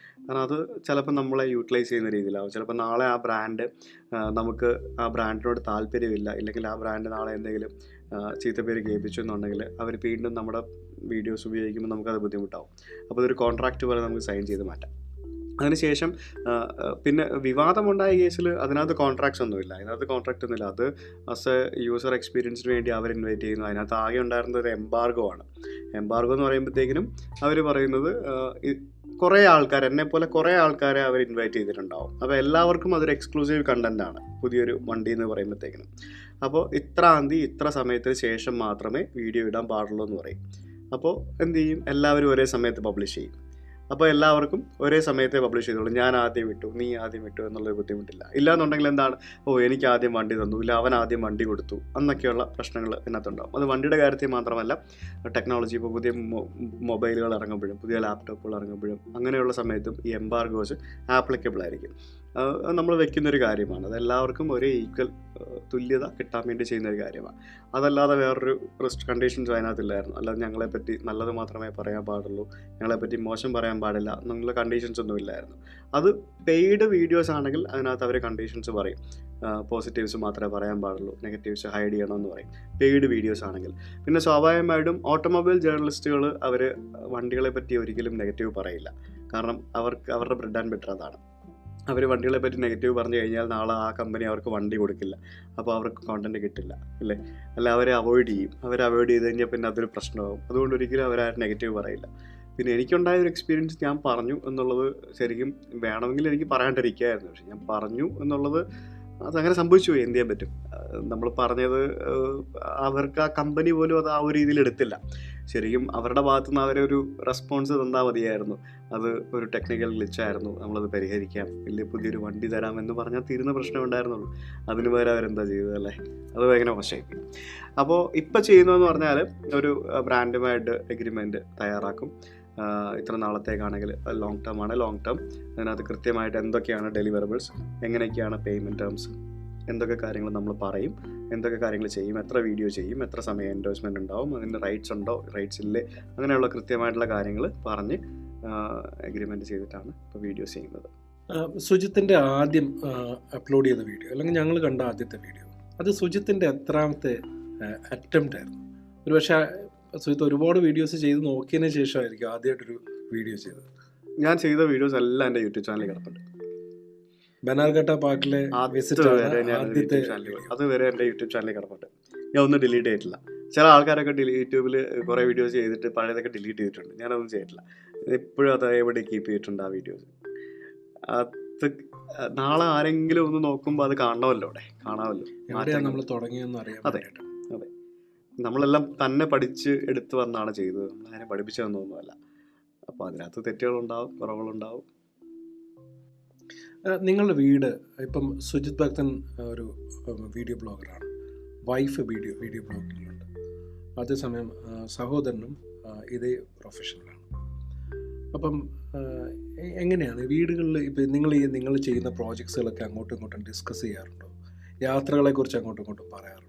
കാരണം അത് ചിലപ്പോൾ നമ്മളെ യൂട്ടിലൈസ് ചെയ്യുന്ന രീതിയിലാവും. ചിലപ്പോൾ നാളെ ആ ബ്രാൻഡ് നമുക്ക് ആ ബ്രാൻഡിനോട് താല്പര്യമില്ല, ഇല്ലെങ്കിൽ ആ ബ്രാൻഡ് നാളെ എന്തെങ്കിലും ചീത്തപ്പേര് കേൾപ്പിച്ചു എന്നുണ്ടെങ്കിൽ അവർ വീണ്ടും നമ്മുടെ വീഡിയോസ് ഉപയോഗിക്കുമ്പോൾ നമുക്കത് ബുദ്ധിമുട്ടാവും. അപ്പോൾ അതൊരു കോൺട്രാക്റ്റ് പോലെ നമുക്ക് സൈൻ ചെയ്ത് മാറ്റാം. അതിനുശേഷം പിന്നെ വിവാദമുണ്ടായ കേസിൽ അതിനകത്ത് കോൺട്രാക്ട്സ് ഒന്നുമില്ല. അതിനകത്ത് കോൺട്രാക്റ്റ് ഒന്നുമില്ല. അത് ആസ് എ യൂസർ എക്സ്പീരിയൻസിന് വേണ്ടി അവർ ഇൻവൈറ്റ് ചെയ്യുന്നു. അതിനകത്ത് ആകെ ഉണ്ടായിരുന്നത് ഒരു എംബാർഗോ ആണ്. എംബാർഗോ എന്ന് പറയുമ്പോഴത്തേക്കിനും അവർ പറയുന്നത് കുറേ ആൾക്കാർ, എന്നെപ്പോലെ കുറേ ആൾക്കാരെ അവർ ഇൻവൈറ്റ് ചെയ്തിട്ടുണ്ടാവും. അപ്പോൾ എല്ലാവർക്കും അതൊരു എക്സ്ക്ലൂസീവ് കണ്ടൻറ്റാണ് പുതിയൊരു വണ്ടി എന്ന് പറയുമ്പോഴത്തേക്കിനും. അപ്പോൾ ഇത്ര സമയത്തിന് ശേഷം മാത്രമേ വീഡിയോ ഇടാൻ പാടുള്ളൂ എന്ന് പറയും. അപ്പോൾ എന്ത് ചെയ്യും, എല്ലാവരും ഒരേ സമയത്ത് പബ്ലിഷ് ചെയ്യും. അപ്പോൾ എല്ലാവർക്കും ഒരേ സമയത്തെ പബ്ലിഷ് ചെയ്തോളൂ. ഞാൻ ആദ്യം വിട്ടു, നീ ആദ്യം വിട്ടു എന്നുള്ളൊരു ബുദ്ധിമുട്ടില്ല. ഇല്ലാന്നുണ്ടെങ്കിൽ എന്താണ്, എനിക്ക് ആദ്യം വണ്ടി തന്നു, ഇല്ല അവൻ ആദ്യം വണ്ടി കൊടുത്തു എന്നൊക്കെയുള്ള പ്രശ്നങ്ങൾ ഇതിനകത്തുണ്ടാകും. അത് വണ്ടിയുടെ കാര്യത്തിൽ മാത്രമല്ല, ടെക്നോളജി ഇപ്പോൾ പുതിയ മൊബൈലുകൾ ഇറങ്ങുമ്പോഴും പുതിയ ലാപ്ടോപ്പുകൾ ഇറങ്ങുമ്പോഴും അങ്ങനെയുള്ള സമയത്തും ഈ എംബാർഗോസ് ആപ്ലിക്കബിൾ ആയിരിക്കും. നമ്മൾ വെക്കുന്നൊരു കാര്യമാണ്. അത് എല്ലാവർക്കും ഒരേ ഈക്വൽ തുല്യത കിട്ടാൻ വേണ്ടി ചെയ്യുന്നൊരു കാര്യമാണ്. അതല്ലാതെ വേറൊരു കണ്ടീഷൻസ് അതിനകത്തില്ലായിരുന്നു. അല്ലാതെ ഞങ്ങളെപ്പറ്റി നല്ലത് മാത്രമേ പറയാൻ പാടുള്ളൂ, ഞങ്ങളെപ്പറ്റി മോശം പറയാൻ പാടില്ല എന്നുള്ള കണ്ടീഷൻസ് ഒന്നും ഇല്ലായിരുന്നു. അത് പെയ്ഡ് വീഡിയോസ് ആണെങ്കിൽ അതിനകത്ത് അവർ കണ്ടീഷൻസ് പറയും. പോസിറ്റീവ്സ് മാത്രമേ പറയാൻ പാടുള്ളൂ, നെഗറ്റീവ്സ് ഹൈഡ് ചെയ്യണമെന്ന് പറയും പെയ്ഡ് വീഡിയോസ് ആണെങ്കിൽ. പിന്നെ സ്വാഭാവികമായിട്ടും ഓട്ടോമൊബൈൽ ജേർണലിസ്റ്റുകൾ അവർ വണ്ടികളെ പറ്റി ഒരിക്കലും നെഗറ്റീവ് പറയില്ല. കാരണം അവരുടെ ബ്രെഡ് ആൻഡ് ബട്ടർ അതാണ്. അവർ വണ്ടികളെ പറ്റി നെഗറ്റീവ് പറഞ്ഞു കഴിഞ്ഞാൽ നാളെ ആ കമ്പനി അവർക്ക് വണ്ടി കൊടുക്കില്ല, അപ്പോൾ അവർക്ക് കോണ്ടന്റ് കിട്ടില്ല, അല്ല അവരെ അവോയ്ഡ് ചെയ്യും. അവോയ്ഡ് ചെയ്ത് കഴിഞ്ഞാൽ പിന്നെ അതൊരു പ്രശ്നമാകും. അതുകൊണ്ട് ഒരിക്കലും അവരാരും നെഗറ്റീവ് പറയില്ല. പിന്നെ എനിക്കുണ്ടായ ഒരു എക്സ്പീരിയൻസ് ഞാൻ പറഞ്ഞു എന്നുള്ളത് ശരിക്കും വേണമെങ്കിൽ എനിക്ക് പറയാണ്ടിരിക്കുകയായിരുന്നു. പക്ഷെ ഞാൻ പറഞ്ഞു എന്നുള്ളത് അതങ്ങനെ സംഭവിച്ചു പോയി. എന്ത് ചെയ്യാൻ പറ്റും? നമ്മൾ പറഞ്ഞത് അവർക്ക് ആ കമ്പനി പോലും അത് ആ ഒരു രീതിയിൽ എടുത്തില്ല. ശരിക്കും അവരുടെ ഭാഗത്തു നിന്ന് അവരൊരു റെസ്പോൺസ് തന്നാൽ മതിയായിരുന്നു. അത് ഒരു ടെക്നിക്കൽ ഗ്ലിച്ചായിരുന്നു, നമ്മളത് പരിഹരിക്കാം, വലിയ പുതിയൊരു വണ്ടി തരാം എന്ന് പറഞ്ഞാൽ തീരുന്ന പ്രശ്നം ഉണ്ടായിരുന്നുള്ളൂ. അതിന് പകരം അവരെന്താ ചെയ്തതല്ലേ? അത് ഭയങ്കര മോശമായി. അപ്പോൾ ഇപ്പം ചെയ്യുന്നതെന്ന് പറഞ്ഞാൽ ഒരു ബ്രാൻഡുമായിട്ട് എഗ്രിമെൻറ്റ് തയ്യാറാക്കും. ഇത്ര നാളത്തേക്കാണെങ്കിൽ ലോങ് ടേം ആണ്, ലോങ് ടേം അതിനകത്ത് കൃത്യമായിട്ട് എന്തൊക്കെയാണ് ഡെലിവറബിൾസ്, എങ്ങനെയൊക്കെയാണ് പേയ്മെൻറ്റ് ടേംസ്, എന്തൊക്കെ കാര്യങ്ങൾ നമ്മൾ പറയും, എന്തൊക്കെ കാര്യങ്ങൾ ചെയ്യും, എത്ര വീഡിയോ ചെയ്യും, എത്ര സമയം എൻഡോഴ്സ്മെൻറ്റ് ഉണ്ടാവും, അതിൻ്റെ റൈറ്റ്സ് ഉണ്ടോ, റൈറ്റ്സ് ഇല്ലേ, അങ്ങനെയുള്ള കൃത്യമായിട്ടുള്ള കാര്യങ്ങൾ പറഞ്ഞ് എഗ്രിമെൻറ്റ് ചെയ്തിട്ടാണ് ഇപ്പോൾ വീഡിയോസ് ചെയ്യുന്നത്. സുജിത്തിൻ്റെ ആദ്യം അപ്ലോഡ് ചെയ്ത വീഡിയോ, അല്ലെങ്കിൽ ഞങ്ങൾ കണ്ട ആദ്യത്തെ വീഡിയോ, അത് സുജിത്തിൻ്റെ എത്രാമത്തെ അറ്റംപ്റ്റ് ആയിരുന്നു? ഒരു പക്ഷേ സുജിത്ത് ഒരുപാട് വീഡിയോസ് ചെയ്ത് നോക്കിയതിന് ശേഷമായിരിക്കും ആദ്യമായിട്ടൊരു വീഡിയോ ചെയ്തത്. ഞാൻ ചെയ്ത വീഡിയോസ് എല്ലാം എൻ്റെ യൂട്യൂബ് ചാനലിൽ കിടപ്പുണ്ട്. ബനാർഘട്ട പാർക്കിലെ അതുവരെ എൻ്റെ യൂട്യൂബ് ചാനലിൽ കിടപ്പുണ്ട്. ഞാൻ ഒന്നും ഡിലീറ്റ് ചെയ്തിട്ടില്ല. ചില ആൾക്കാരൊക്കെ യൂട്യൂബിൽ കുറേ വീഡിയോസ് ചെയ്തിട്ട് പഴയതൊക്കെ ഡിലീറ്റ് ചെയ്തിട്ടുണ്ട്. ഞാനതൊന്നും ചെയ്തിട്ടില്ല. ഇപ്പോഴും അത് എവിടെ കീപ്പ് ചെയ്തിട്ടുണ്ട് ആ വീഡിയോസ്. അത് നാളെ ആരെങ്കിലും ഒന്ന് നോക്കുമ്പോൾ അത് കാണണമല്ലോ, കാണാമല്ലോ നമ്മൾ തുടങ്ങിയെന്ന് അറിയാം. അതെ അതെ, നമ്മളെല്ലാം തന്നെ പഠിച്ച് എടുത്ത് വന്നാണ് ചെയ്തത്, നമ്മളതിനെ പഠിപ്പിച്ചതെന്നൊന്നുമല്ല. അപ്പോൾ അതിനകത്ത് തെറ്റുകളുണ്ടാവും, കുറവുകളുണ്ടാവും. നിങ്ങളുടെ വീട് ഇപ്പം സുജിത് ഭക്തൻ ഒരു വീഡിയോ ബ്ലോഗറാണ്, വൈഫ് വീഡിയോ ബ്ലോഗിങ്ങിലുണ്ട്, അതേസമയം സഹോദരനും ഇതേ പ്രൊഫഷനിലാണ്. അപ്പം എങ്ങനെയാണ് വീടുകളിൽ ഇപ്പം നിങ്ങൾ ചെയ്യുന്ന പ്രോജക്ട്സുകളൊക്കെ അങ്ങോട്ടും ഇങ്ങോട്ടും ഡിസ്കസ് ചെയ്യാറുണ്ടോ? യാത്രകളെക്കുറിച്ച് അങ്ങോട്ടും ഇങ്ങോട്ടും പറയാറുണ്ടോ?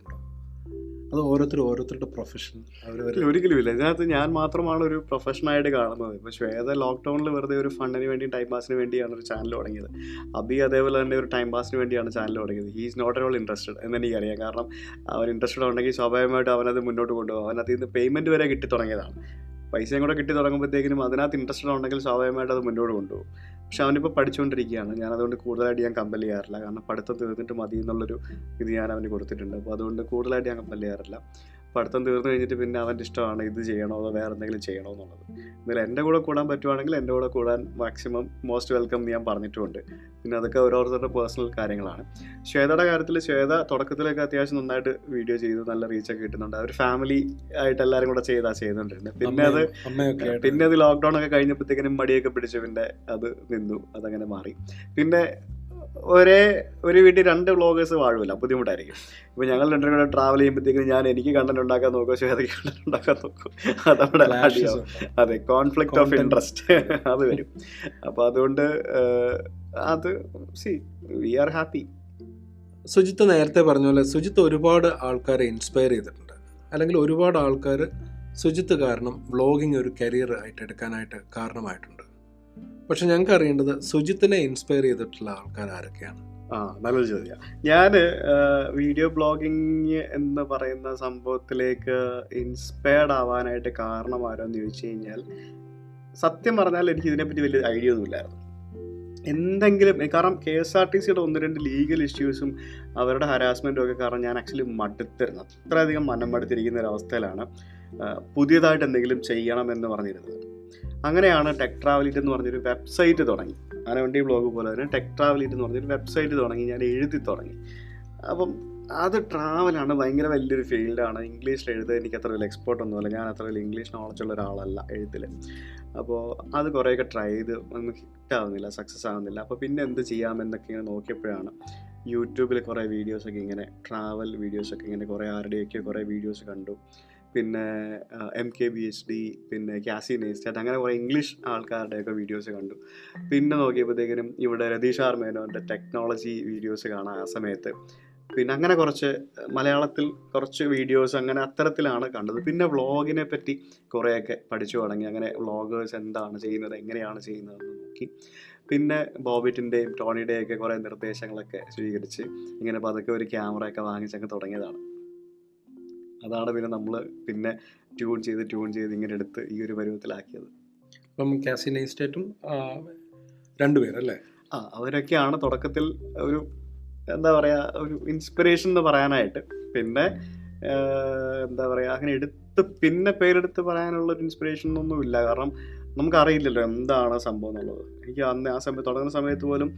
അത് ഓരോരുത്തരുടെ പ്രൊഫഷൻ ഒരിക്കലും ഇല്ല. ഇതിനകത്ത് ഞാൻ മാത്രമാണ് ഒരു പ്രൊഫഷനായിട്ട് കാണുന്നത്. ഇപ്പോൾ ശ്വേത ലോക്ക്ഡൗണിൽ വെറുതെ ഒരു ഫണ്ടിന് വേണ്ടി, ടൈം പാസിന് വേണ്ടിയാണ് ഒരു ചാനൽ തുടങ്ങിയത്. അബി അതേപോലെ തന്നെ ഒരു ടൈം പാസിന് വേണ്ടിയാണ് ചാനൽ തുടങ്ങിയത്. He is not at all interested എന്ന് എനിക്കറിയാം. കാരണം അവൻ ഇൻട്രസ്റ്റഡ് ഉണ്ടെങ്കിൽ സ്വാഭാവികമായിട്ട് അവനത് മുന്നോട്ട് കൊണ്ടുപോകും. അവനതിൽ നിന്ന് പേയ്മെൻറ്റ് വരെ കിട്ടി തുടങ്ങിയതാണ്. പൈസയും കൂടെ കിട്ടി തുടങ്ങുമ്പോഴത്തേക്കിനും അതിനകത്ത് ഇൻട്രസ്റ്റഡ് ഉണ്ടെങ്കിൽ സ്വാഭാവികമായിട്ട് അത് മുന്നോട്ട് കൊണ്ടുപോകും. പക്ഷെ അവനിപ്പോൾ പഠിച്ചുകൊണ്ടിരിക്കുകയാണ്. ഞാനതുകൊണ്ട് കൂടുതലായിട്ട് ഞാൻ കമ്പൽ ചെയ്യാറില്ല. കാരണം പഠിത്തം തീർന്നിട്ട് മതി എന്നുള്ളൊരു ഇത് ഞാൻ അവന് കൊടുത്തിട്ടുണ്ട്. അപ്പോൾ അതുകൊണ്ട് കൂടുതലായിട്ട് ഞാൻ കമ്പൽ ചെയ്യാറില്ല. പഠിത്തം തീർന്നു കഴിഞ്ഞിട്ട് പിന്നെ അവൻ്റെ ഇഷ്ടമാണ് ഇത് ചെയ്യണോ അതോ വേറെ എന്തെങ്കിലും ചെയ്യണോ എന്നുള്ളത്. എന്നാലും എൻ്റെ കൂടെ കൂടാൻ പറ്റുവാണെങ്കിൽ എൻ്റെ കൂടെ കൂടാൻ മാക്സിമം മോസ്റ്റ് വെൽക്കം ഞാൻ പറഞ്ഞിട്ടുമുണ്ട്. പിന്നെ അതൊക്കെ ഓരോരുത്തരുടെ പേഴ്സണൽ കാര്യങ്ങളാണ്. ശ്വേതയുടെ കാര്യത്തിൽ ശ്വേത തുടക്കത്തിലൊക്കെ അത്യാവശ്യം നന്നായിട്ട് വീഡിയോ ചെയ്തു, നല്ല റീച്ചൊക്കെ കിട്ടുന്നുണ്ട്. അവർ ഫാമിലി ആയിട്ട് എല്ലാവരും കൂടെ ചെയ്തുകൊണ്ടിരുന്നത്. പിന്നെ അത് ലോക്ക്ഡൗൺ ഒക്കെ കഴിഞ്ഞപ്പോഴത്തേക്കിനും മടിയൊക്കെ പിടിച്ചു, പിന്നെ അത് നിന്നു, അതങ്ങനെ മാറി. പിന്നെ ഒരു വീട്ടിൽ 2 വ്ളോഗേഴ്സ് വാഴുമല്ല, ബുദ്ധിമുട്ടായിരിക്കും. ഇപ്പോൾ ഞങ്ങൾ രണ്ടും കൂടെ ട്രാവൽ ചെയ്യുമ്പോഴത്തേക്കും ഞാൻ എനിക്ക് കണ്ടന്റ് ഉണ്ടാക്കാൻ നോക്കും, ശ്വേതയ്ക്ക് കണ്ടന്റ് ഉണ്ടാക്കാൻ നോക്കും. അതവിടെ അടിയാവും. അതെ, കോൺഫ്ലിക്റ്റ് ഓഫ് ഇൻട്രസ്റ്റ് അത് വരും. അപ്പോൾ അതുകൊണ്ട് അത് വി ആർ ഹാപ്പി. സുജിത്ത് നേരത്തെ പറഞ്ഞ പോലെ സുജിത്ത് ഒരുപാട് ആൾക്കാരെ ഇൻസ്പയർ ചെയ്തിട്ടുണ്ട്, അല്ലെങ്കിൽ ഒരുപാട് ആൾക്കാർ സുജിത്ത് കാരണം വ്ളോഗിങ് ഒരു കരിയർ ആയിട്ട് എടുക്കാനായിട്ട് കാരണമായിട്ടുണ്ട്. പക്ഷെ ഞങ്ങൾക്ക് അറിയേണ്ടത് സുജിത്തിനെ ഇൻസ്പയർ ചെയ്തിട്ടുള്ള ആൾക്കാർ ആരൊക്കെയാണ്? നല്ലൊരു ചോദ്യം. ഞാൻ വീഡിയോ ബ്ലോഗിങ് എന്ന് പറയുന്ന സംഭവത്തിലേക്ക് ഇൻസ്പയർഡ് ആവാനായിട്ട് കാരണം ആരോന്ന് ചോദിച്ചു കഴിഞ്ഞാൽ, സത്യം പറഞ്ഞാൽ എനിക്ക് ഇതിനെപ്പറ്റി വലിയ ഐഡിയ ഒന്നുമില്ലായിരുന്നു. എന്തെങ്കിലും കാരണം KSRTCയുടെ 1-2 ലീഗൽ ഇഷ്യൂസും അവരുടെ ഹരാസ്മെൻറ്റും ഒക്കെ കാരണം ഞാൻ ആക്ച്വലി മടുത്തിരുന്നു. അത്രയധികം മനം മടുത്തിരിക്കുന്ന ഒരവസ്ഥയിലാണ് പുതിയതായിട്ട് എന്തെങ്കിലും ചെയ്യണമെന്ന് പറഞ്ഞിരുന്നത്. അങ്ങനെയാണ് ടെക് ട്രാവലിറ്റ് എന്ന് പറഞ്ഞൊരു വെബ്സൈറ്റ് തുടങ്ങി. ആനവണ്ടി ബ്ലോഗ് പോലെ തന്നെ ടെക് ട്രാവലിറ്റ് എന്ന് പറഞ്ഞൊരു വെബ്സൈറ്റ് തുടങ്ങി, ഞാൻ എഴുതി തുടങ്ങി. അപ്പം അത് ട്രാവലാണ്, ഭയങ്കര വലിയൊരു ഫീൽഡാണ്. ഇംഗ്ലീഷിൽ എഴുതുക എനിക്ക് അത്ര വലിയ എക്സ്പേർട്ടൊന്നുമല്ല, ഞാൻ അത്ര വലിയ ഇംഗ്ലീഷ് നോളജുള്ള ഒരാളല്ല എഴുത്തിൽ. അപ്പോൾ അത് കുറേയൊക്കെ ട്രൈ ചെയ്ത് ഒന്നും ഹിറ്റാവുന്നില്ല, സക്സസ് ആവുന്നില്ല. അപ്പോൾ പിന്നെ എന്ത് ചെയ്യാമെന്നൊക്കെ ഇങ്ങനെ നോക്കിയപ്പോഴാണ് യൂട്യൂബിൽ കുറേ വീഡിയോസൊക്കെ ഇങ്ങനെ ട്രാവൽ വീഡിയോസൊക്കെ ഇങ്ങനെ ആരുടെയൊക്കെ കുറേ വീഡിയോസ് കണ്ടു. പിന്നെ MKBHD, പിന്നെ കാസി നെയ്സ്റ്റാറ്റ്, അങ്ങനെ കുറേ ഇംഗ്ലീഷ് ആൾക്കാരുടെയൊക്കെ വീഡിയോസ് കണ്ടു. പിന്നെ നോക്കിയപ്പോഴത്തേക്കിനും ഇവിടെ രതീഷ് ആർ മേനോൻ്റെ ടെക്നോളജി വീഡിയോസ് കാണാം ആ സമയത്ത്. പിന്നെ അങ്ങനെ കുറച്ച് മലയാളത്തിൽ കുറച്ച് വീഡിയോസ് അങ്ങനെ അത്തരത്തിലാണ് കണ്ടത്. പിന്നെ വ്ളോഗിനെ പറ്റി കുറേയൊക്കെ പഠിച്ചു തുടങ്ങി. അങ്ങനെ വ്ളോഗേഴ്സ് എന്താണ് ചെയ്യുന്നത്, എങ്ങനെയാണ് ചെയ്യുന്നതെന്ന് നോക്കി. പിന്നെ ബോബിറ്റിൻ്റെയും ടോണിയുടെയൊക്കെ കുറേ നിർദ്ദേശങ്ങളൊക്കെ സ്വീകരിച്ച് ഇങ്ങനെ പതുക്കെ ഒരു ക്യാമറയൊക്കെ വാങ്ങിച്ചൊക്കെ തുടങ്ങിയതാണ്. അതാണ് പിന്നെ നമ്മൾ പിന്നെ ട്യൂൺ ചെയ്ത് ഇങ്ങനെ എടുത്ത് ഈ ഒരു പരുവത്തിലാക്കിയത്. അപ്പം കാസി നെയ്സ്റ്റാറ്റും 2 പേരല്ലേ? അവരൊക്കെയാണ് തുടക്കത്തിൽ ഒരു എന്താ പറയുക ഒരു ഇൻസ്പിറേഷൻ എന്ന് പറയാനായിട്ട്. പിന്നെ എന്താ പറയുക അങ്ങനെ എടുത്ത് പിന്നെ പേരെടുത്ത് പറയാനുള്ളൊരു ഇൻസ്പിറേഷൻ ഒന്നും ഇല്ല. കാരണം നമുക്കറിയില്ലല്ലോ എന്താണ് സംഭവം എന്നുള്ളത്. എനിക്ക് അന്ന് ആ സമയത്ത് തുടങ്ങുന്ന സമയത്ത് പോലും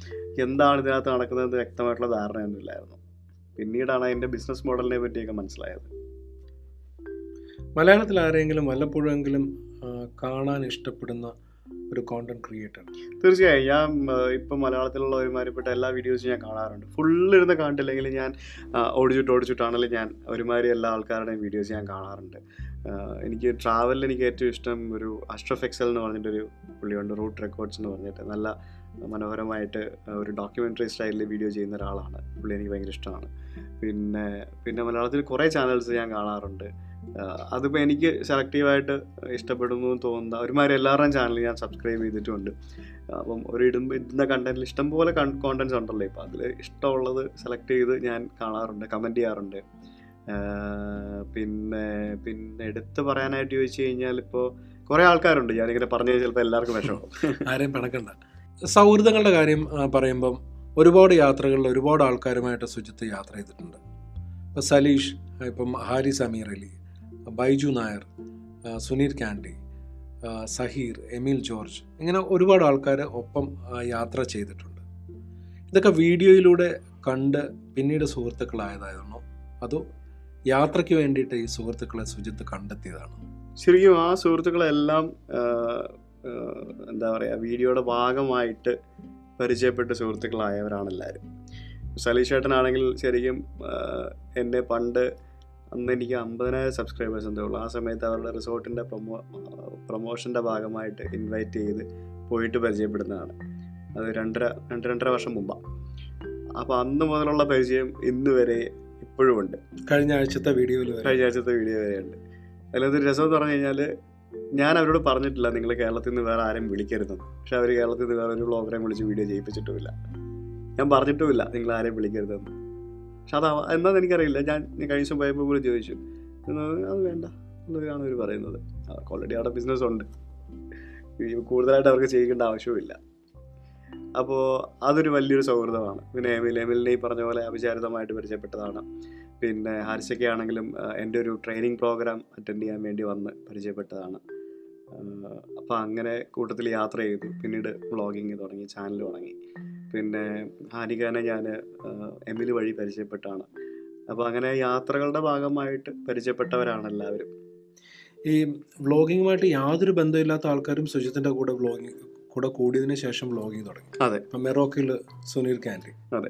എന്താണ് ഇതിനകത്ത് നടക്കുന്നത് വ്യക്തമായിട്ടുള്ള ധാരണയൊന്നും ഇല്ലായിരുന്നു. പിന്നീടാണ് അതിൻ്റെ ബിസിനസ് മോഡലിനെ പറ്റിയൊക്കെ മനസ്സിലായത്. മലയാളത്തിൽ ആരെങ്കിലും വല്ലപ്പോഴെങ്കിലും കാണാൻ ഇഷ്ടപ്പെടുന്ന ഒരു കോണ്ടന്റ് ക്രിയേറ്റർ? തീർച്ചയായും. ഞാൻ ഇപ്പം മലയാളത്തിലുള്ള ഒരുമാതിരിപ്പെട്ട എല്ലാ വീഡിയോസും ഞാൻ കാണാറുണ്ട്. ഫുള്ളിരുന്ന് കണ്ടില്ലെങ്കിൽ ഞാൻ ഓടിച്ചിട്ടാണെങ്കിലും ഞാൻ ഒരുമാതിരി എല്ലാ ആൾക്കാരുടെയും വീഡിയോസ് ഞാൻ കാണാറുണ്ട്. എനിക്ക് ട്രാവലിൽ എനിക്ക് ഏറ്റവും ഇഷ്ടം ഒരു അഷ്റഫ് എക്സൽ എന്ന് പറഞ്ഞിട്ടൊരു പുള്ളിയുണ്ട്, റൂട്ട് റെക്കോർഡ്സ് എന്ന് പറഞ്ഞിട്ട്. നല്ല മനോഹരമായിട്ട് ഒരു ഡോക്യുമെൻ്ററി സ്റ്റൈലിൽ വീഡിയോ ചെയ്യുന്ന ഒരാളാണ്. പുള്ളി എനിക്ക് ഭയങ്കര ഇഷ്ടമാണ്. പിന്നെ മലയാളത്തിൽ കുറേ ചാനൽസ് ഞാൻ കാണാറുണ്ട്. അതിപ്പോൾ എനിക്ക് സെലക്റ്റീവായിട്ട് ഇഷ്ടപ്പെടുന്നു എന്ന് തോന്നുന്ന ഒരുമാതിരി എല്ലാവരുടെയും ചാനൽ ഞാൻ സബ്സ്ക്രൈബ് ചെയ്തിട്ടുമുണ്ട്. അപ്പം ഇടുന്ന കണ്ടൻറ്റിൽ ഇഷ്ടംപോലെ കോണ്ടൻറ്റ്സ് ഉണ്ടല്ലോ. ഇപ്പോൾ അതിൽ ഇഷ്ടമുള്ളത് സെലക്ട് ചെയ്ത് ഞാൻ കാണാറുണ്ട്, കമൻറ്റ് ചെയ്യാറുണ്ട്. പിന്നെ എടുത്ത് പറയാനായിട്ട് ചോദിച്ചു കഴിഞ്ഞാൽ ഇപ്പോൾ കുറേ ആൾക്കാരുണ്ട്. ഞാനിങ്ങനെ പറഞ്ഞത് ചിലപ്പോൾ എല്ലാവർക്കും വിഷമം. ആരെയും പിണക്കണ്ട. സൗഹൃദങ്ങളുടെ കാര്യം പറയുമ്പം ഒരുപാട് യാത്രകളിൽ ഒരുപാട് ആൾക്കാരുമായിട്ട് സുജിത്ത് യാത്ര ചെയ്തിട്ടുണ്ട്. ഇപ്പം സലീഷ്, ഇപ്പം ഹാരിസ് അമീർ അലി, ബൈജു നായർ, സുനീർ കാൻഡി, സഹീർ, എമിൽ ജോർജ്, ഇങ്ങനെ ഒരുപാട് ആൾക്കാർ ഒപ്പം യാത്ര ചെയ്തിട്ടുണ്ട്. ഇതൊക്കെ വീഡിയോയിലൂടെ കണ്ട് പിന്നീട് സുഹൃത്തുക്കളായതായിരുന്നോ അതോ യാത്രയ്ക്ക് വേണ്ടിയിട്ട് ഈ സുഹൃത്തുക്കളെ സുജിത്ത് കണ്ടെത്തിയതാണ്? ശരിക്കും ആ സുഹൃത്തുക്കളെല്ലാം എന്താ പറയുക, വീഡിയോയുടെ ഭാഗമായിട്ട് പരിചയപ്പെട്ട സുഹൃത്തുക്കളായവരാണെല്ലാവരും. സലീഷ് ചേട്ടനാണെങ്കിൽ ശരിക്കും എന്നെ പണ്ട്, അന്ന് എനിക്ക് 50,000 സബ്സ്ക്രൈബേഴ്സ് എന്തേ ഉള്ളൂ. ആ സമയത്ത് അവരുടെ റിസോർട്ടിൻ്റെ പ്രൊമോഷൻ്റെ ഭാഗമായിട്ട് ഇൻവൈറ്റ് ചെയ്ത് പോയിട്ട് പരിചയപ്പെടുന്നതാണ്. അത് 2.5 വർഷം മുമ്പാണ്. അപ്പോൾ അന്ന് മുതലുള്ള പരിചയം ഇന്ന് വരെ ഇപ്പോഴും ഉണ്ട്. കഴിഞ്ഞ ആഴ്ചത്തെ വീഡിയോ വരെയുണ്ട്. അതിലൊരു രസം എന്ന് പറഞ്ഞു കഴിഞ്ഞാൽ, ഞാൻ അവരോട് പറഞ്ഞിട്ടില്ല നിങ്ങൾ കേരളത്തിൽ നിന്ന് വേറെ ആരും വിളിക്കരുതെന്ന്. പക്ഷെ അവർ കേരളത്തിൽ നിന്ന് വേറെ ഒരു വ്ളോഗറേയും വിളിച്ച് വീഡിയോ ചെയ്യിപ്പിച്ചിട്ടുമില്ല. ഞാൻ പറഞ്ഞിട്ടുമില്ല നിങ്ങൾ ആരെയും വിളിക്കരുതെന്ന്. പക്ഷെ എന്താണെന്ന് എനിക്കറിയില്ല. ഞാൻ കഴിഞ്ഞ ദിവസം പോയപ്പോൾ പോലും ചോദിച്ചു, അത് വേണ്ട എന്നുള്ളതാണ് അവർ പറയുന്നത്. അവർക്ക് ഓൾറെഡി അവിടെ ബിസിനസ് ഉണ്ട്, കൂടുതലായിട്ട് അവർക്ക് ചെയ്യേണ്ട ആവശ്യവുമില്ല. അപ്പോൾ അതൊരു വലിയൊരു സൗഹൃദമാണ്. പിന്നെ എമിലിനെ ഈ പറഞ്ഞ പോലെ അവിചാരിതമായിട്ട് പരിചയപ്പെട്ടതാണ്. പിന്നെ ഹാരിസൊക്കെ ആണെങ്കിലും എൻ്റെ ഒരു ട്രെയിനിങ് പ്രോഗ്രാം അറ്റൻഡ് ചെയ്യാൻ വേണ്ടി വന്ന് പരിചയപ്പെട്ടതാണ്. അപ്പോൾ അങ്ങനെ കൂട്ടത്തിൽ യാത്ര ചെയ്തു. പിന്നീട് വ്ളോഗിങ് തുടങ്ങി, ചാനൽ തുടങ്ങി. പിന്നെ ഹാനികാനെ ഞാൻ എമിൽ വഴി പരിചയപ്പെട്ടാണ്. അപ്പോൾ അങ്ങനെ യാത്രകളുടെ ഭാഗമായിട്ട് പരിചയപ്പെട്ടവരാണ് എല്ലാവരും. ഈ വ്ളോഗിങ്ങുമായിട്ട് യാതൊരു ബന്ധമില്ലാത്ത ആൾക്കാരും സുജിത്തിൻ്റെ കൂടെ കൂടിയതിന് ശേഷം വ്ളോഗിങ് തുടങ്ങി. അതെ, മെറോക്കിൽ സുനീർ കാൻഡി. അതെ,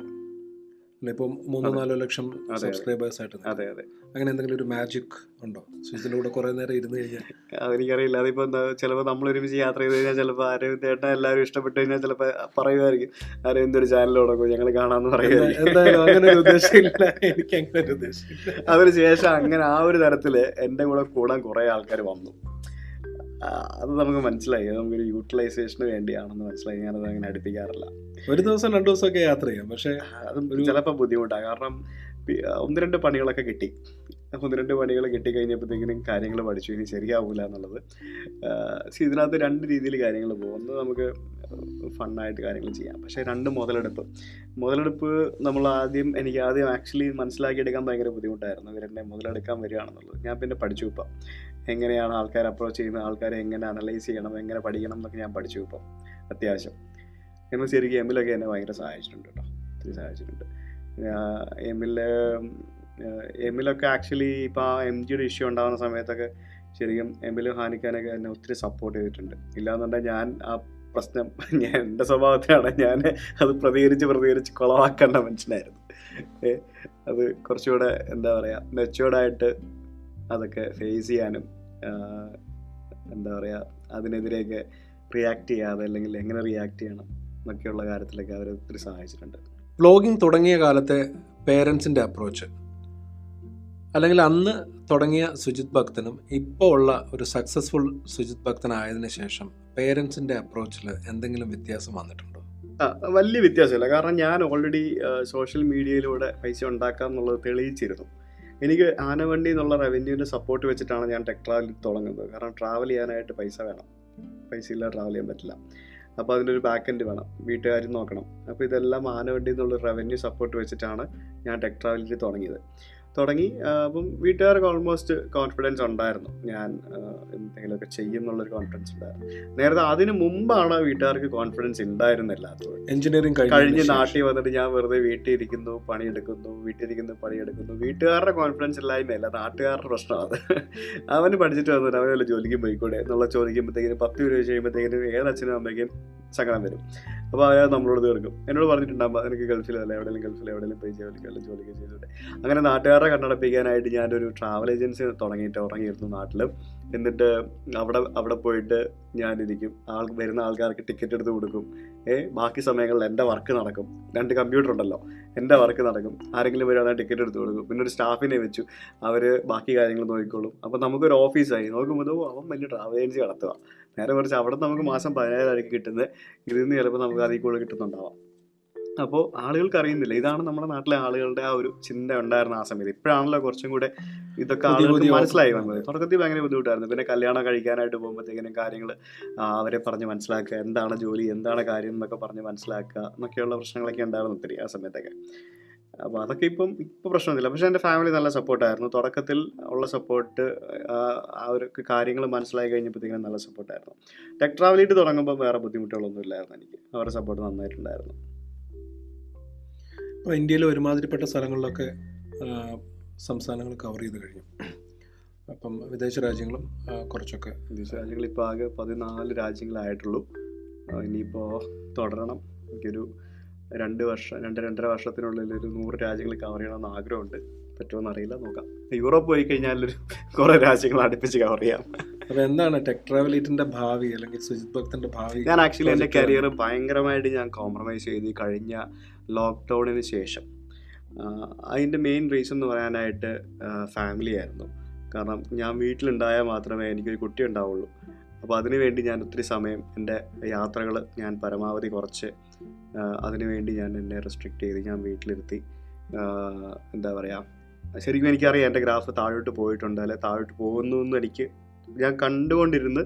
ഇപ്പം 3-4 ലക്ഷം സബ്സ്ക്രൈബേഴ്സ് ആയിട്ട്. അതെ അതെ. അങ്ങനെ എന്തെങ്കിലും ഒരു മാജിക് ഉണ്ടോ സുജിത്തിൻ്റെ കൂടെ കുറേ നേരം ഇരുന്ന് കഴിഞ്ഞാൽ? അതെനിക്കറിയില്ല. അതിപ്പോൾ ചിലപ്പോൾ നമ്മൾ ഒരുമിച്ച് യാത്ര ചെയ്ത് കഴിഞ്ഞാൽ ചിലപ്പോൾ അരവിന്ദ് ചേട്ടൻ എല്ലാവരും ഇഷ്ടപ്പെട്ട് കഴിഞ്ഞാൽ ചിലപ്പോൾ പറയുമായിരിക്കും, അരവിന്ദ് ഒരു ചാനൽ തുടങ്ങും, ഞങ്ങൾ കാണാമെന്ന് പറയുമായിരിക്കും. എന്തായാലും അങ്ങനെ ഒരു ഉദ്ദേശമില്ല, എനിക്ക് അങ്ങനെ ഒരു ഉദ്ദേശമില്ല. അതിന് ശേഷം അങ്ങനെ ആ ഒരു തരത്തിൽ എൻ്റെ കൂടെ കൂടാൻ കുറേ ആൾക്കാർ വന്നു. അത് നമുക്ക് മനസ്സിലായി, നമുക്കൊരു യൂട്ടിലൈസേഷന് വേണ്ടിയാണെന്ന് മനസ്സിലായി. ഞാനത് അങ്ങനെ അടുപ്പിക്കാറില്ല. ഒരു ദിവസം 2 ദിവസമൊക്കെ യാത്ര ചെയ്യാം, പക്ഷേ അത് ചിലപ്പോൾ ബുദ്ധിമുട്ടാണ്. കാരണം 1-2 പണികളൊക്കെ കിട്ടി. 1-2 പണികൾ കിട്ടിക്കഴിഞ്ഞപ്പോഴത്തേക്കിനും കാര്യങ്ങൾ പഠിച്ചു, ഇനി ശരിയാവില്ല എന്നുള്ളത്. ഇതിനകത്ത് 2 രീതിയിൽ കാര്യങ്ങൾ പോകും. ഒന്ന്, നമുക്ക് ഫണ്ണായിട്ട് കാര്യങ്ങൾ ചെയ്യാം. പക്ഷേ 2 മുതലെടുപ്പ് എനിക്ക് ആദ്യം ആക്ച്വലി മനസ്സിലാക്കിയെടുക്കാൻ ഭയങ്കര ബുദ്ധിമുട്ടായിരുന്നു. ഇവരെന്നെ മുതലെടുക്കാൻ വരികയാണെന്നുള്ളത്. ഞാൻ പിന്നെ പഠിച്ചു. ഇപ്പം എങ്ങനെയാണ് ആൾക്കാർ അപ്രോച്ച് ചെയ്യുന്നത്, ആൾക്കാരെ എങ്ങനെ അനലൈസ് ചെയ്യണം, എങ്ങനെ പഠിക്കണം എന്നൊക്കെ ഞാൻ പഠിച്ചു ഇപ്പം അത്യാവശ്യം. എന്നാൽ ശരിക്കും എമ്മിലൊക്കെ എന്നെ ഭയങ്കര സഹായിച്ചിട്ടുണ്ട് കേട്ടോ, ഒത്തിരി സഹായിച്ചിട്ടുണ്ട്. എമ്മിലൊക്കെ ആക്ച്വലി ഇപ്പോൾ ആ MGയുടെ ഇഷ്യൂ ഉണ്ടാകുന്ന സമയത്തൊക്കെ ശരിക്കും എമ്മിലും ഹാനിക്കാനൊക്കെ എന്നെ ഒത്തിരി സപ്പോർട്ട് ചെയ്തിട്ടുണ്ട്. ഇല്ലാന്നുണ്ടെങ്കിൽ ഞാൻ ആ പ്രശ്നം എൻ്റെ സ്വഭാവത്തിലാണ്, ഞാൻ അത് പ്രതികരിച്ച് കുളവാക്കേണ്ട മനുഷ്യനായിരുന്നു. അത് കുറച്ചുകൂടെ എന്താ പറയുക, മെച്ചുവേർഡായിട്ട് അതൊക്കെ ഫേസ് ചെയ്യാനും എന്താ പറയുക, അതിനെതിരെയൊക്കെ റിയാക്ട് ചെയ്യാതെ അല്ലെങ്കിൽ എങ്ങനെ റിയാക്ട് ചെയ്യണം എന്നൊക്കെയുള്ള കാര്യത്തിലൊക്കെ അവർ ഒത്തിരി സഹായിച്ചിട്ടുണ്ട്. വ്ളോഗിങ് തുടങ്ങിയ കാലത്തെ പേരൻസിൻ്റെ അപ്രോച്ച്, അല്ലെങ്കിൽ അന്ന് തുടങ്ങിയ സുജിത് ഭക്തനും ഇപ്പോൾ ഉള്ള ഒരു സക്സസ്ഫുൾ സുജിത് ഭക്തനായതിനു ശേഷം പേരൻസിൻ്റെ അപ്രോച്ചിൽ എന്തെങ്കിലും വ്യത്യാസം വന്നിട്ടുണ്ടോ? വലിയ വ്യത്യാസമില്ല. കാരണം ഞാൻ ഓൾറെഡി സോഷ്യൽ മീഡിയയിലൂടെ പൈസ ഉണ്ടാക്കാം എന്നുള്ളത് തെളിയിച്ചിരുന്നു. എനിക്ക് ആനവണ്ടി എന്നുള്ള റവന്യൂവിൻ്റെ സപ്പോർട്ട് വെച്ചിട്ടാണ് ഞാൻ ടെക് ട്രാവൽ തുടങ്ങുന്നത്. കാരണം ട്രാവൽ ചെയ്യാനായിട്ട് പൈസ വേണം, പൈസ ഇല്ലാതെ ട്രാവൽ ചെയ്യാൻ പറ്റില്ല. അപ്പോൾ അതിൻ്റെ ഒരു ബാക്ക് എൻഡ് വേണം, വീട്ടുകാരും നോക്കണം. അപ്പോൾ ഇതെല്ലാം ആനവണ്ടി എന്നുള്ള റവന്യൂ സപ്പോർട്ട് വെച്ചിട്ടാണ് ഞാൻ ടെക് ട്രാവലിൽ തുടങ്ങി. അപ്പം വീട്ടുകാർക്ക് ഓൾമോസ്റ്റ് കോൺഫിഡൻസ് ഉണ്ടായിരുന്നു, ഞാൻ എന്തെങ്കിലുമൊക്കെ ചെയ്യുന്നുള്ളൊരു കോൺഫിഡൻസ് ഉണ്ടായിരുന്നു. നേരത്തെ അതിന് മുമ്പാണ് വീട്ടുകാർക്ക് കോൺഫിഡൻസ് ഉണ്ടായിരുന്നില്ല. എഞ്ചിനീയറിംഗ് കഴിഞ്ഞ് നാട്ടിൽ വന്നിട്ട് ഞാൻ വെറുതെ വീട്ടിലിരിക്കുന്നു, പണിയെടുക്കുന്നു. വീട്ടുകാരുടെ കോൺഫിഡൻസ് ഇല്ലായ്മയല്ല, നാട്ടുകാരുടെ പ്രശ്നമാണ്. അവന് പഠിച്ചിട്ട് വന്നിട്ട് അവന് വല്ല ജോലിക്ക് പോയിക്കൂടെ എന്നുള്ള ചോദിക്കുമ്പോഴത്തേക്കിനും 10 രൂപ കഴിയുമ്പോഴത്തേക്കിനും ഏതച്ഛനും അമ്മയ്ക്കും സങ്കടം വരും. അപ്പോൾ അവർ നമ്മളോട് തീർക്കും. എന്നോട് പറഞ്ഞിട്ടുണ്ടാകുമ്പോൾ എനിക്ക് ഗൾഫിലല്ല, എവിടെയെങ്കിലും പോയി ജോലിക്ക് ചെയ്തോട്ടെ. അങ്ങനെ നാട്ടുകാരെ കണ്ണടപ്പിക്കാനായിട്ട് ഞാനൊരു ട്രാവൽ ഏജൻസി തുടങ്ങിയിരുന്നു നാട്ടിൽ. എന്നിട്ട് അവിടെ പോയിട്ട് ഞാനിരിക്കും, വരുന്ന ആൾക്കാർക്ക് ടിക്കറ്റ് എടുത്ത് കൊടുക്കും. ബാക്കി സമയങ്ങളിൽ എൻ്റെ വർക്ക് നടക്കും. 2 കമ്പ്യൂട്ടർ ഉണ്ടല്ലോ, എൻ്റെ വർക്ക് നടക്കും. ആരെങ്കിലും വരുവാണെങ്കിൽ ടിക്കറ്റ് എടുത്ത് കൊടുക്കും. പിന്നെ ഒരു സ്റ്റാഫിനെ വെച്ചു, അവർ ബാക്കി കാര്യങ്ങൾ നോക്കിക്കോളും. അപ്പോൾ നമുക്കൊരു ഓഫീസായി. നോക്കുമ്പോൾ അവൻ വലിയ ട്രാവൽ ഏജൻസി നടത്തുക. നേരെ മറിച്ച് അവിടെ നമുക്ക് മാസം 10,000 കിട്ടുന്നത്, ഇതിൽ നിന്ന് ചിലപ്പോൾ നമുക്ക് അതിൽ കൂടുതൽ കിട്ടുന്നുണ്ടാവാം. അപ്പോൾ ആളുകൾക്ക് അറിയുന്നില്ല. ഇതാണ് നമ്മുടെ നാട്ടിലെ ആളുകളുടെ ആ ഒരു ചിന്ത ഉണ്ടായിരുന്ന ആ സമയത്ത്. ഇപ്പോഴാണല്ലോ കുറച്ചും കൂടെ ഇതൊക്കെ ആളുകൾക്ക് മനസ്സിലായി വന്നത്. തുടക്കത്തിൽ ഭയങ്കര ബുദ്ധിമുട്ടായിരുന്നു. പിന്നെ കല്യാണം കഴിക്കാനായിട്ട് പോകുമ്പോഴത്തേക്കിനും കാര്യങ്ങൾ അവരെ പറഞ്ഞ് മനസ്സിലാക്കുക, എന്താണ് ജോലി, എന്താണ് കാര്യം എന്നൊക്കെ പറഞ്ഞ് മനസ്സിലാക്കുക എന്നൊക്കെയുള്ള പ്രശ്നങ്ങളൊക്കെ ഉണ്ടായിരുന്നു ഒത്തിരി ആ സമയത്തൊക്കെ. അപ്പോൾ അതൊക്കെ ഇപ്പോൾ പ്രശ്നമൊന്നുമില്ല. പക്ഷേ എൻ്റെ ഫാമിലി നല്ല സപ്പോർട്ടായിരുന്നു. തുടക്കത്തിൽ ഉള്ള സപ്പോർട്ട്, ആ ഒരു കാര്യങ്ങൾ മനസ്സിലായി കഴിഞ്ഞപ്പോഴത്തേക്കും നല്ല സപ്പോർട്ടായിരുന്നു. ടെക് ട്രാവലിയിട്ട് തുടങ്ങുമ്പോൾ വേറെ ബുദ്ധിമുട്ടുകളൊന്നും ഇല്ലായിരുന്നു എനിക്ക്. അവരുടെ സപ്പോർട്ട് നന്നായിട്ടുണ്ടായിരുന്നു. ഇപ്പോൾ ഇന്ത്യയിൽ ഒരുമാതിരിപ്പെട്ട സ്ഥലങ്ങളിലൊക്കെ സംസ്ഥാനങ്ങൾ കവർ ചെയ്ത് കഴിഞ്ഞു. അപ്പം വിദേശ രാജ്യങ്ങളും കുറച്ചൊക്കെ. വിദേശ രാജ്യങ്ങൾ ഇപ്പോൾ ആകെ 14 രാജ്യങ്ങളായിട്ടുള്ളൂ. ഇനിയിപ്പോൾ തുടരണം. എനിക്കൊരു 2-2.5 വർഷത്തിനുള്ളിൽ ഒരു 100 രാജ്യങ്ങൾ കവർ ചെയ്യണമെന്ന് ആഗ്രഹമുണ്ട്. പറ്റുമോയെന്ന് അറിയില്ല, നോക്കാം. യൂറോപ്പ് പോയി കഴിഞ്ഞാൽ കുറേ രാജ്യങ്ങൾ അടുപ്പിച്ച് കവർ ചെയ്യാം. അപ്പോൾ എന്താണ് ടെക് ട്രാവലിറ്റിൻ്റെ ഭാവി, അല്ലെങ്കിൽ സുജിത് ഭക്തൻ്റെ ഭാവി? ഞാൻ ആക്ച്വലി എൻ്റെ കരിയർ ഭയങ്കരമായിട്ട് ഞാൻ കോംപ്രമൈസ് ചെയ്ത് കഴിഞ്ഞ ലോക്ക്ഡൗണിന് ശേഷം. അതിൻ്റെ മെയിൻ റീസൺ എന്ന് പറയാനായിട്ട് ഫാമിലി ആയിരുന്നു. കാരണം ഞാൻ വീട്ടിലുണ്ടായാൽ മാത്രമേ എനിക്കൊരു കുട്ടി ഉണ്ടാവുള്ളൂ. അപ്പോൾ അതിനുവേണ്ടി ഞാൻ ഒത്തിരി സമയം എൻ്റെ യാത്രകൾ ഞാൻ പരമാവധി കുറച്ച് അതിനുവേണ്ടി ഞാൻ എന്നെ റെസ്ട്രിക്റ്റ് ചെയ്ത് ഞാൻ വീട്ടിലിരുത്തി. എന്താ പറയുക, ശരിക്കും എനിക്കറിയാം എൻ്റെ ഗ്രാഫ് താഴോട്ട് പോയിട്ടുണ്ട്, അല്ലെ താഴോട്ട് പോകുന്നു എന്ന് ഞാൻ കണ്ടുകൊണ്ടിരുന്ന്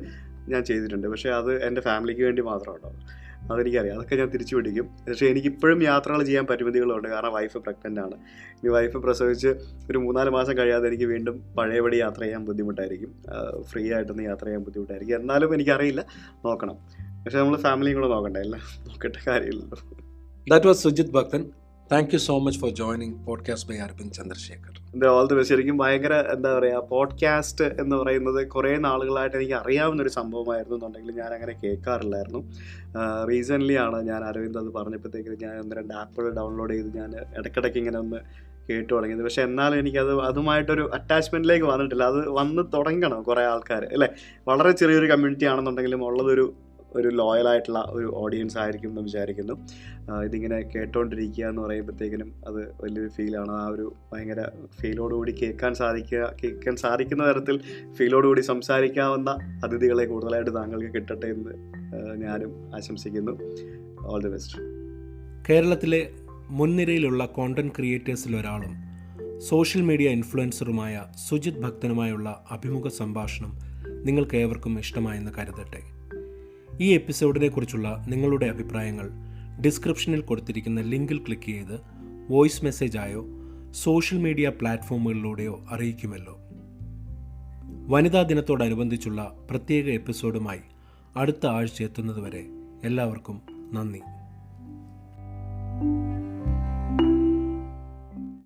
ഞാൻ ചെയ്തിട്ടുണ്ട്. പക്ഷേ അത് എൻ്റെ ഫാമിലിക്ക് വേണ്ടി മാത്രമാണ്. അതെനിക്കറിയാം, അതൊക്കെ ഞാൻ തിരിച്ചു പിടിക്കും. പക്ഷേ എനിക്കിപ്പോഴും യാത്രകൾ ചെയ്യാൻ പരിമിതികളുണ്ട്. കാരണം വൈഫ് പ്രഗ്നൻ്റ് ആണ്. ഈ വൈഫ് പ്രസവിച്ച് ഒരു 3-4 മാസം കഴിയാതെ എനിക്ക് വീണ്ടും പഴയപടി യാത്ര ചെയ്യാൻ ബുദ്ധിമുട്ടായിരിക്കും. ഫ്രീ ആയിട്ടൊന്ന് യാത്ര ചെയ്യാൻ ബുദ്ധിമുട്ടായിരിക്കും. എന്നാലും എനിക്കറിയില്ല, നോക്കണം. പക്ഷേ നമ്മൾ ഫാമിലിയും കൂടെ നോക്കണ്ടേ, എല്ലാം നോക്കേണ്ട കാര്യമില്ലല്ലോ. That was Sujit Bhaktan. Thank you so much for joining Podcast by Arvind Chandrasekhar. All the best. ശരിക്കും ഭയങ്കര എന്താ പറയുക, പോഡ്കാസ്റ്റ് എന്ന് പറയുന്നത് കുറേ നാളുകളായിട്ട് എനിക്ക് അറിയാവുന്നൊരു സംഭവമായിരുന്നു എന്നുണ്ടെങ്കിൽ ഞാൻ അങ്ങനെ കേൾക്കാറില്ലായിരുന്നു. റീസെൻ്റ്ലി ആണ് ഞാൻ അരവിന്ദ് അത് പറഞ്ഞപ്പോഴത്തേക്കും ഞാൻ 1-2 ആപ്പുകൾ ഡൗൺലോഡ് ചെയ്ത് ഞാൻ ഇടയ്ക്കിടയ്ക്ക് ഇങ്ങനെ ഒന്ന് കേട്ടു തുടങ്ങിയത്. പക്ഷേ എന്നാലും എനിക്കത് അതുമായിട്ടൊരു അറ്റാച്ച്മെൻറ്റിലേക്ക് വന്നിട്ടില്ല. അത് വന്ന് തുടങ്ങണം കുറേ ആൾക്കാർ, അല്ലേ? വളരെ ചെറിയൊരു കമ്മ്യൂണിറ്റി ആണെന്നുണ്ടെങ്കിലും ഉള്ളതൊരു ലോയലായിട്ടുള്ള ഒരു ഓഡിയൻസ് ആയിരിക്കും എന്ന് വിചാരിക്കുന്നു. ഇതിങ്ങനെ കേട്ടോണ്ടിരിക്കുക എന്ന് പറയുമ്പോഴത്തേക്കിനും അത് വലിയൊരു ഫീലാണ്. ആ ഒരു ഭയങ്കര ഫീലോടുകൂടി കേൾക്കാൻ സാധിക്കുന്ന തരത്തിൽ ഫീലോടുകൂടി സംസാരിക്കാവുന്ന അതിഥികളെ കൂടുതലായിട്ട് താങ്കൾക്ക് കിട്ടട്ടെ എന്ന് ഞാനും ആശംസിക്കുന്നു. All the best. കേരളത്തിലെ മുൻനിരയിലുള്ള കോണ്ടന്റ് ക്രിയേറ്റേഴ്സിലൊരാളും സോഷ്യൽ മീഡിയ ഇൻഫ്ലുവൻസറുമായ സുജിത് ഭക്തനുമായുള്ള അഭിമുഖ സംഭാഷണം നിങ്ങൾക്ക് ഏവർക്കും ഇഷ്ടമായെന്ന് കരുതട്ടെ. ഈ എപ്പിസോഡിനെ കുറിച്ചുള്ള നിങ്ങളുടെ അഭിപ്രായങ്ങൾ ഡിസ്ക്രിപ്ഷനിൽ കൊടുത്തിരിക്കുന്ന ലിങ്കിൽ ക്ലിക്ക് ചെയ്ത് വോയിസ് മെസ്സേജായോ സോഷ്യൽ മീഡിയ പ്ലാറ്റ്ഫോമുകളിലൂടെയോ അറിയിക്കുമല്ലോ. വനിതാ ദിനത്തോടനുബന്ധിച്ചുള്ള പ്രത്യേക എപ്പിസോഡുമായി അടുത്ത ആഴ്ച എത്തുന്നതുവരെ എല്ലാവർക്കും നന്ദി.